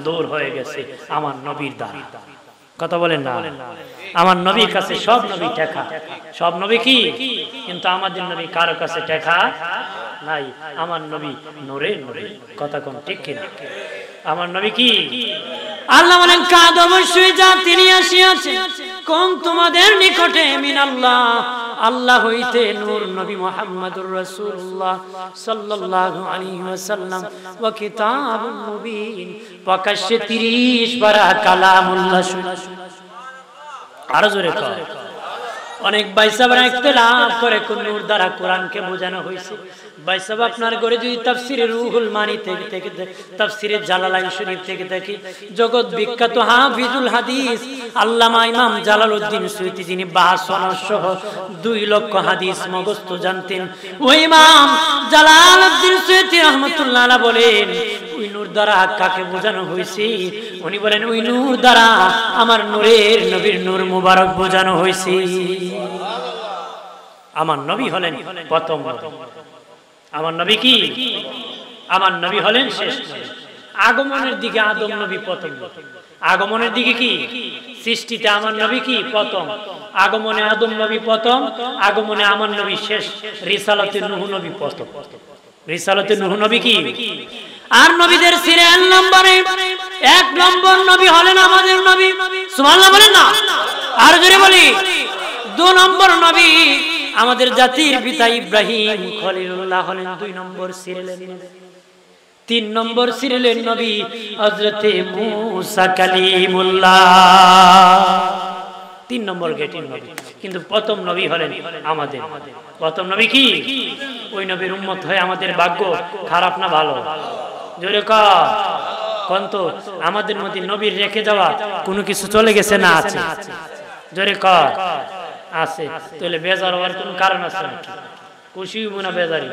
দূর হয়ে গেছে আমার নবীর দ্বারা। কথা বলেন না? আমার নবীর কাছে সব নবী টেকা, সব নবী কি, কিন্তু আমাদের নবী কারো কাছে টেকা নাই। আমার নবী নূরের নবী। কথা কোন ঠিক কিনা? আমার নবী কি? আল্লাহ বলেন কাদ অবশ্যই যা তিনি আসিয়াছেন কোন তোমাদের নিকটে মিনাল্লাহ আল্লাহ হইতে নূর নবী মুহাম্মদুর রাসূলুল্লাহ সাল্লাল্লাহু আলাইহি ওয়াসাল্লাম ওয়া কিতাবুন মুবিন প্রকাশ্যে 30 পারা কালামুল্লাহ। আরো জোরে কর। অনেক ভাইসাবরা ইখতিলাফ করে কোন নূর দ্বারা কোরআনকে বোঝানো হয়েছে। ভাইসাব আপনার ঘরে যদি তাফসিরে রুহুল মানি থেকে তাফসিরে জালালাইন শরীফ থেকে দেখি জগৎ বিখ্যাত হাফিজুল হাদিস আল্লামা ইমাম জালালউদ্দিন সুয়ুতী যিনি 52 সহ 2 লক্ষ হাদিস মুখস্থ জানতেন, ওই ইমাম জালালউদ্দিন সুয়ুতী রাহমাতুল্লাহ আলাইহি বলেন ওই নূর দ্বারা কাকে বোঝানো হয়েছে? উনি বলেন ওই নূর দ্বারা আমার নূরের নবীর নূর মুবারক বোঝানো হয়েছে। আমার নবী হলেন প্রথম নবী। আমার নবী কি? আমার নবী হলেন শেষ নবী। আগমনের দিকে আদম নবী প্রথম। আগমনের দিকে কি? সৃষ্টিতে আমার নবী কি? প্রথম। আগমনে আদম নবী প্রথম, আগমনে আমার নবী শেষ। রিসালাতে নূহ নবী প্রথম। রিসালাতে নূহ নবী কি? আর নবীদের সিরিয়াল নম্বরে 1 নম্বর নবী হলেন আমাদের নবী। সুবহানাল্লাহ বলেন না? আর জোরে বলি 2 নম্বর নবী আমাদের জাতির পিতা ইব্রাহিম খলিলুল্লাহ হলেন 2 নম্বর সিরিয়ালের নবী। 3 নম্বর সিরিয়ালের নবী হযরতে মূসা কালিমুল্লাহ 3 নম্বর গেটের নবী। কিন্তু প্রথম নবী হলেন আমাদের। প্রথম নবী কি? ওই নবীর উম্মত হয়ে আমাদের ভাগ্য খারাপ না ভালো? জোরে কর। কোন তো আমাদের মধ্যে নবীর রেখে যাওয়া কোনো কিছু চলে গেছে না আছে? জোরে কর আছে। তাহলে বেজার হওয়ার কোনো কারণ আছে নাকি? খুশি হইব না বেজারি?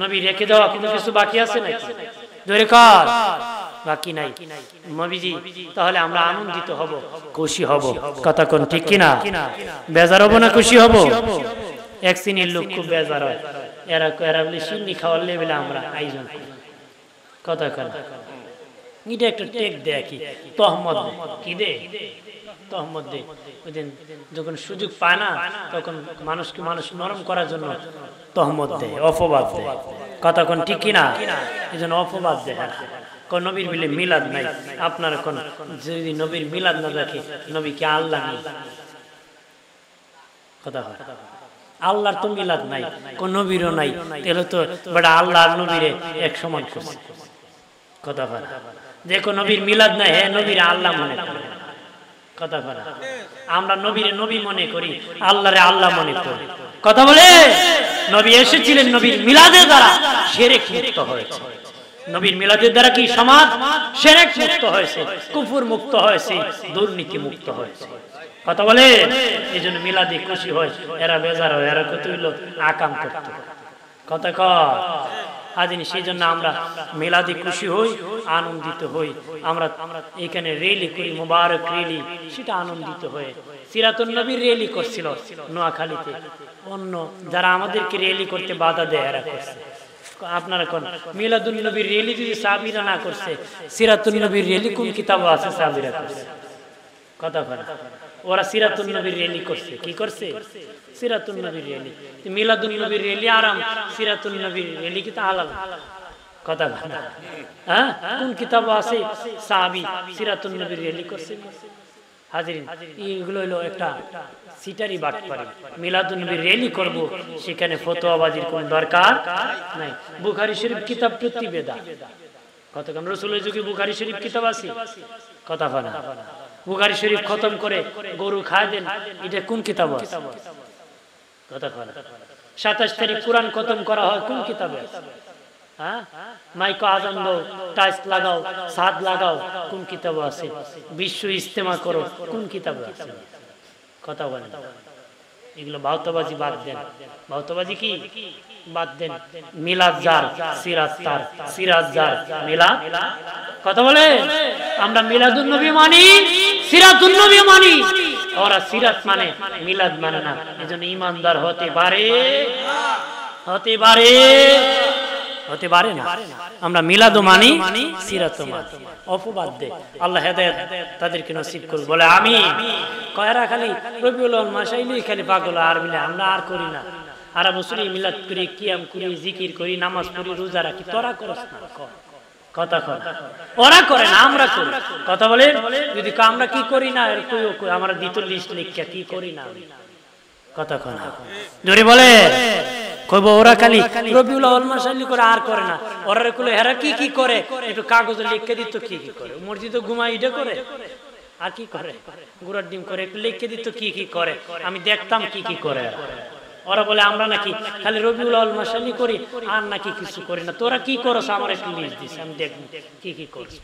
নবী রেখে যাওয়া কোনো কিছু বাকি আছে নাকি? জোরে কর বাকি নাই। নবীজি তাহলে আমরা আনন্দিত হব, খুশি হব। কথা কোন ঠিক কিনা? বেজার হব না খুশি হব? এক শ্রেণীর লোক খুব বেজার হয়, এরা বলে সিন্নি খাওয়ার লেভেলে আমরা আয়োজন করি। কথা কর এটা একটা টেক দেয় কি তহমত কি দে, তহমত দে। ওইদিন যখন সুযোগ পায় না তখন মানুষকে মানুষ নরম করার জন্য তহমত দেয়, অপবাদ দেয়। কথা কোন ঠিক কিনা? এই জন্য অপবাদ দেয়। কোন নবীর বিলে মিলাদ নাই। আপনারা কোন যদি নবীর মিলাদ না দেখে নবী কি আল্লাহ নেই? কথা হয় আল্লাহর তো মিলাদ নাই, কোন নবীরও নাই, তাহলে তো বড় আল্লাহ আর নবীরে এক সমান করছে। কথা হয় যে কোন নবীর মিলাদ নাই, হ্যাঁ নবীর আল্লাহ মনে করে। কথা বলে আমরা নবীরে নবী মনে করি, আল্লাহরে আল্লাহ মনে করি। কথা বলে নবী এসেছিলেন নবীর মিলাদের দ্বারা শিরক মুক্ত হয়েছে। নবীর মিলাদের দ্বারা কি সমাজ শিরক মুক্ত হয়েছে, কুফর মুক্ত হয়েছে, দুর্নীতি মুক্ত হয়েছে। কথা বলে, এইজন্য মিলাদে খুশি হয়, এরা বেজার হয়, এরা কত হইল আকাম করতে কথা কয় আদিন। সেই জন্য আমরা মিলাদে খুশি হই, আনন্দিত হই। আমরা এখানে রেলি করি, মুবারক রেলি, সেটা আনন্দিত হয়ে। সিরাতুন নবীর রেলি করছিল নোয়াখালীতে, অন্য যারা আমাদেরকে রেলি করতে বাধা দেয় এরা করছে। আপনারা কোন মিলাদুন নবীর রেলি যদি সাহাবীরা না করছে, সিরাতুন নবীর রেলি কোন কিতাবে আছে সাহাবীরা করছে? কথা বলে, ওরা সিরাতুন নবীর রেলি করছে। কি করছে? সিরাতুন নবীর রেলি। মিলাদুন নবীর রেলি আরাম, সিরাতুন নবীর রেলি কি তা হালাল? কথা বলে, হ্যাঁ, কোন কিতাব আছে সাহাবী সিরাতুন নবীর রেলি করছে? হাজিরিন, এইগুলো হলো একটা সিটারি বাটপারি। মিলাদুন নবীর রেলি করব, সেখানে ফতোয়াবাজির কোন দরকার নাই। বুখারী শরীফ কিতাব প্রতি বেদা। কতক্ষণ রাসূলের যুগে বুখারী শরীফ কিতাব আছে? কথা বলে, বুখারী শরীফ খতম করে গরু খায় দেন, এটা কোন কিতাব আছে? কথা বলে, 27 তারিখ কোরআন খতম করা হয়, কোন কিতাবে আছে? হ্যাঁ, মাইক আজান দাও, টাইস লাগাও, সাদ লাগাও, কোন কিতাব আছে? বিশ্ব ইজতেমা করো, কোন কিতাবে আছে? কথা বলেন, এগুলো বাউতাবাজি বাদ দেন। বাউতাবাজি কি বাদ দেন। মিলাদ যার, সিরাত তার, সিরাত যার, মিলাদ। কথা বলে, আমরা মিলাদুন নবী মানি, সিরাতুন নবী মানি। ওরা সিরাত মানে, মিলাদ মানে না। এজন্য ঈমানদার হতে পারে, হতে পারে, হতে পারে না। আমরা মিলাদও মানি, সিরাতও মানি। অপবাদ দে, আল্লাহ হেদায়েত তাদেরকে নসিব করুন। বলে আমি কয়রা খালি রবিউল আউয়াল মাস আইলেই খালি পাগল, আর মিলে আমরা আর করি না। আর বছরই মিলাদ করি, কিয়াম করি, জিকির করি, নামাজ পড়ি, রোজা রাখি, তোরা করস না? কথা কর, ওরা করে না, আমরা করি। কথা বলে, যদি আমরা কি করি না, আমরা দ্বিত লিস্ট লিখিয়া কি করি না। কথা কর না, জোরে বলে কইব ওরা খালি রবিউল আউয়াল মাস আইলে করে, আর করে না। ওরা কইলো হেরা কি কি করে, একটু কাগজে লিখে দিত কি কি করে। মসজিদে ঘুমাই এটা করে, আর কি করে? গুড়ার ডিম করে, একটু লিখে দিত কি কি করে, আমি দেখতাম কি কি করে। ওরা বলে আমরা নাকি খালি রবিউল আউয়াল মাস আইলে করি, আর নাকি কিছু করি না। তোরা কি করছ আমার একটু লিস্ট দিস, আমি দেখব কি কি করছ।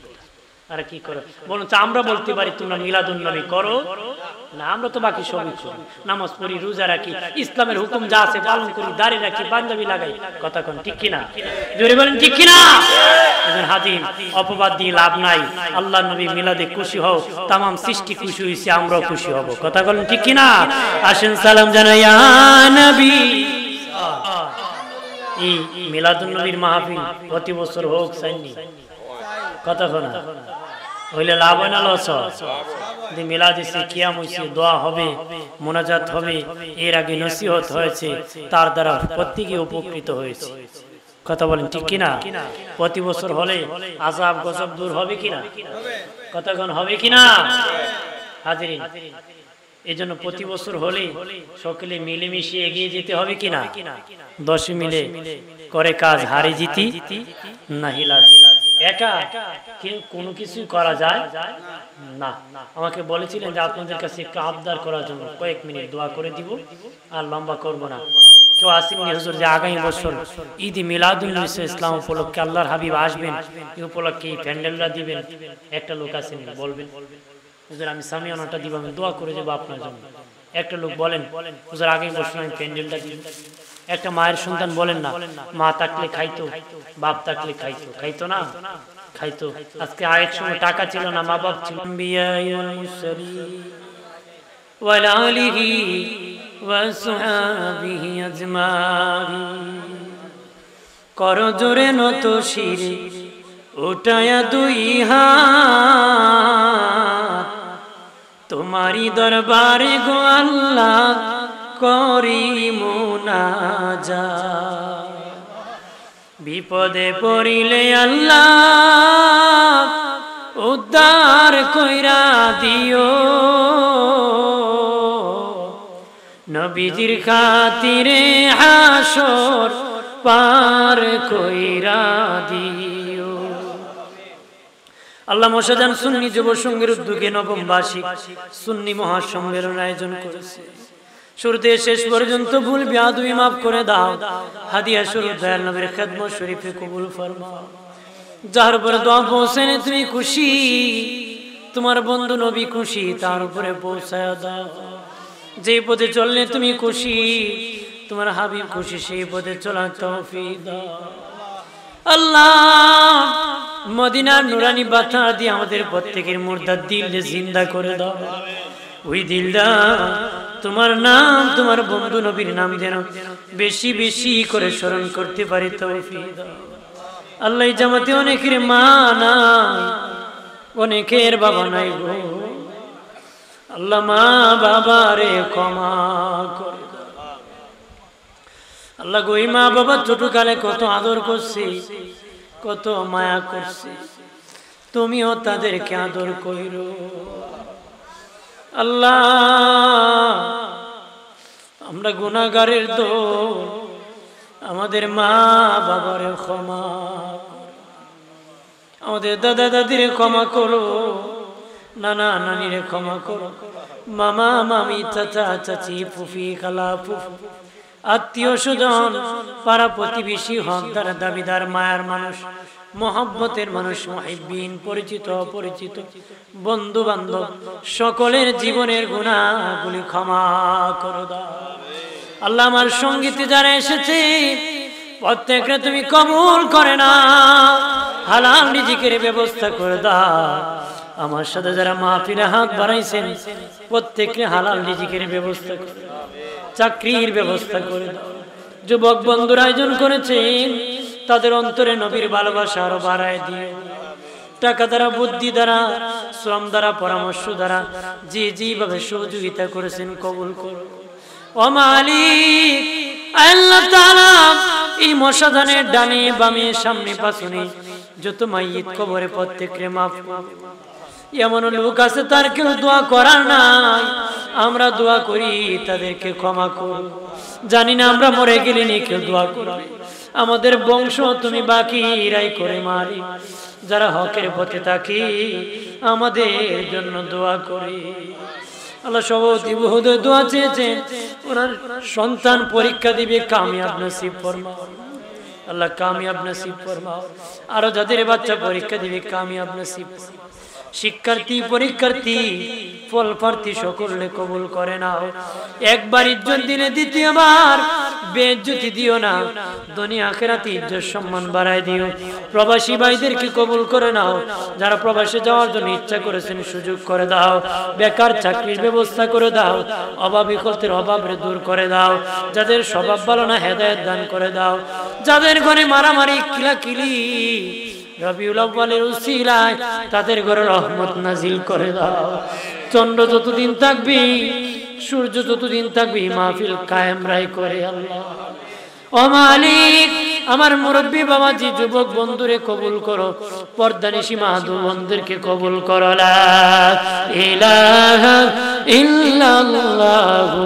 আর কি করো বলুন? আমরা বলতে পারি তোমরা মিলাদুন নবী করো না, আমরা তো বাকি সবই করি। নামাজ পড়ি, রোজা রাখি, ইসলামের হুকুম যা আছে পালন করি, দাড়ি রাখি, পাঞ্জাবি লাগাই। কথা কোন ঠিক কিনা? জোরে বলেন ঠিক কিনা? এজন হাজির, অপবাদ দিয়ে লাভ নাই। আল্লাহর নবী মিলাদে খুশি হও, তামাম সৃষ্টি খুশি হইছে, আমরাও খুশি হব। কথা বলেন ঠিক কিনা? আসেন সালাম জানাই ইয়া নবী। এই মিলাদুন নবীর মাহফিল প্রতি বছর হোক, চাইনি। কথা শোনা হইলে লাভ হয় না লস? মিলাদ এসে কিয়াম হইছে, দোয়া হবে, মোনাজাত হবে, এর আগে নসিহত হয়েছে, তার দ্বারা প্রত্যেকে উপকৃত হয়েছে। কথা বলেন ঠিক কিনা? প্রতি বছর হলে আযাব গজব দূর হবে কিনা? কতক্ষণ হবে কিনা? হাজিরিন, এই জন্য প্রতি বছর হলে সকলে মিলেমিশে এগিয়ে যেতে হবে কিনা? 10 মিলে করে কাজ, হারি জিতি না হিলা। একা কোনো কিছুই করা যায় না। আমাকে বলেছিলেন যে আপনাদের কাছে একটু আবদার করার জন্য কয়েক মিনিট দোয়া করে দিব, আর লম্বা করব না। কেউ আসেননি হুজুর যে আগামী বছর ঈদ মিলাদুন নবী ইসলাম উপলক্ষে আল্লাহর হাবিব আসবেন, এই উপলক্ষে এই প্যান্ডেলটা দিবেন? একটা লোক আসেননি, বলবেন হুজুর আমি সামিয়ানাটা দিব, আমি দোয়া করে দেবো আপনার জন্য। একটা লোক বলেন হুজুর আগামী বছর আমি প্যান্ডেলটা দিব। একটা মায়ের সন্তান বলেন না, মা থাকলে খাইতো, বাপ থাকলে খাইতো, খাইতো না? খাইতো। আজকে আয়ের সময় টাকা ছিল না, মা বাপ ছিল। করো জোরে নত শিরে উঠায়া 2 হাত, তোমারি দরবারে গো আল্লাহ করি মুনাজাত। বিপদে পড়িলে আল্লাহ উদ্ধার কইরা দিও, নবীজির খাতিরে হাসর পার কইরা দিও। আল্লাহ মশাজান সুন্নি যুব সংঘের উদ্যোগে নবম বার্ষিক সুন্নি মহাসম্মেলন আয়োজন করেছে। শুরুতে শেষ পর্যন্ত ভুল বিয়াদবি মাফ করে দাও, হাদিয়া স্বরূপ দয়াল নবীর খেদমত শরীফে কবুল ফরমাও। যার উপরে দোয়া পৌঁছানে তুমি খুশি, তোমার বন্ধু নবী খুশি, তার উপরে পৌঁছায় দাও। যে পথে চললে তুমি খুশি, তোমার হাবিব খুশি, সেই পথে চলার তৌফিক দাও আল্লাহ। মদিনার নুরানি বাতা দিয়ে আমাদের প্রত্যেকের মুর্দার দিল জিন্দা করে দাও। ওই দিলটা তোমার নাম, তোমার বন্ধু নবীর নাম যেন বেশি বেশি করে স্মরণ করতে পারি তৌফিক দাও আল্লাহ। জামাতে অনেকের মা নাই, অনেকের বাবা নাই গো আল্লাহ। মা বাবারে ক্ষমা করে আল্লাহ গো। মা বাবা ছোটকালে কত আদর করছে, কত মায়া করছে, তুমিও তাদেরকে আদর কইরো আল্লাহ। আমরা গুনাহগারের দোষ, আমাদের মা বাবার ক্ষমা, আমাদের দাদা দাদিরে ক্ষমা করো, নানা নানিরে ক্ষমা করো, মামা মামি চাচা চাচি ফুফি খালা ফুফু আত্মীয় স্বজন পাড়া প্রতিবেশী হকদার দাবিদার মায়ার মানুষ মহব্বতের মানুষ মুহিব্বিন পরিচিত অপরিচিত বন্ধু বান্ধব সকলের জীবনের গুনাহগুলি ক্ষমা করে দাও আল্লাহ। আমার সঙ্গীতে যারা এসেছে প্রত্যেককে তুমি কবুল করে না, হালাল রিজিকের ব্যবস্থা করে দাও। আমার সাথে যারা মাহফিলে হাত বাড়াইছেন প্রত্যেককে হালাল রিজিকের ব্যবস্থা করে দাও, চাকরির ব্যবস্থা করে দাও। যুবক বন্ধুরা আয়োজন করেছেন, তাদের অন্তরে নবীর ভালোবাসা আরো বাড়ায় দিও। টাকা দ্বারা, বুদ্ধি দ্বারা, শ্রম দ্বারা, পরামর্শ দ্বারা যে যেভাবে সহযোগিতা করেছেন কবুল করো ও মালিক। আল্লাহ তাআলা এই মশাদানের ডানে বামে সামনে পাশনে যত মাইয়িত কবরে প্রত্যেককে মাফ করো। এমন লোক আছে তার কেউ দোয়া করার নাই, আমরা দোয়া করি তাদেরকে ক্ষমা করো। জানি না আমরা মরে গেলে নি কেউ দোয়া করবে, আমাদের বংশ তুমি বাকি রাই করে মারি। যারা হকের পথে থাকি আমাদের জন্য দোয়া করে আল্লাহ। সভাপতি বহুত দোয়া চেয়েছেন, ওনার সন্তান পরীক্ষা দিবে, কামিয়াব নসিব ফরমাও আল্লাহ, কামিয়াব নসিব ফরমাও। আরো যাদের বাচ্চা পরীক্ষা দিবে কামিয়াব নসিব। শিক্ষার্থী পরীক্ষার্থী ফল প্রার্থী সকলে কবুল করে নাও। একবার ইজ্জত দিলে দ্বিতীয়বার বেইজ্জতি দিও না, দুনিয়া আখিরাতে ইজ্জত সম্মান বাড়ায় দিও। প্রবাসী ভাইদেরকে কবুল করে নাও, যারা প্রবাসে যাওয়ার জন্য ইচ্ছা করেছেন সুযোগ করে দাও। বেকার চাকরির ব্যবস্থা করে দাও, অভাবী কষ্টের অভাবরে দূর করে দাও। যাদের স্বভাব ভালো না হেদায়েত দান করে দাও। যাদের ঘরে মারামারি কিলাকিলি রবিউল আউয়ালের উসিলায় তাদের ঘরে রহমত নাজিল করে দাও। চন্দ্র যতদিন থাকবি, সূর্য যতদিন থাকবি, মাহফিল কায়েম রাই করে আল্লাহ। ও মালিক, আমার মুরব্বী বাবাজি যুবক বন্ধুরে কবুল করো, পর্দানিশী মাহাদু বন্ধুদেরকে কবুল করো। লা ইলাহা ইল্লাল্লাহু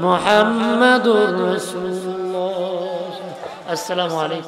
মুহাম্মাদুর রাসূলুল্লাহ। আসসালামু আলাইকুম।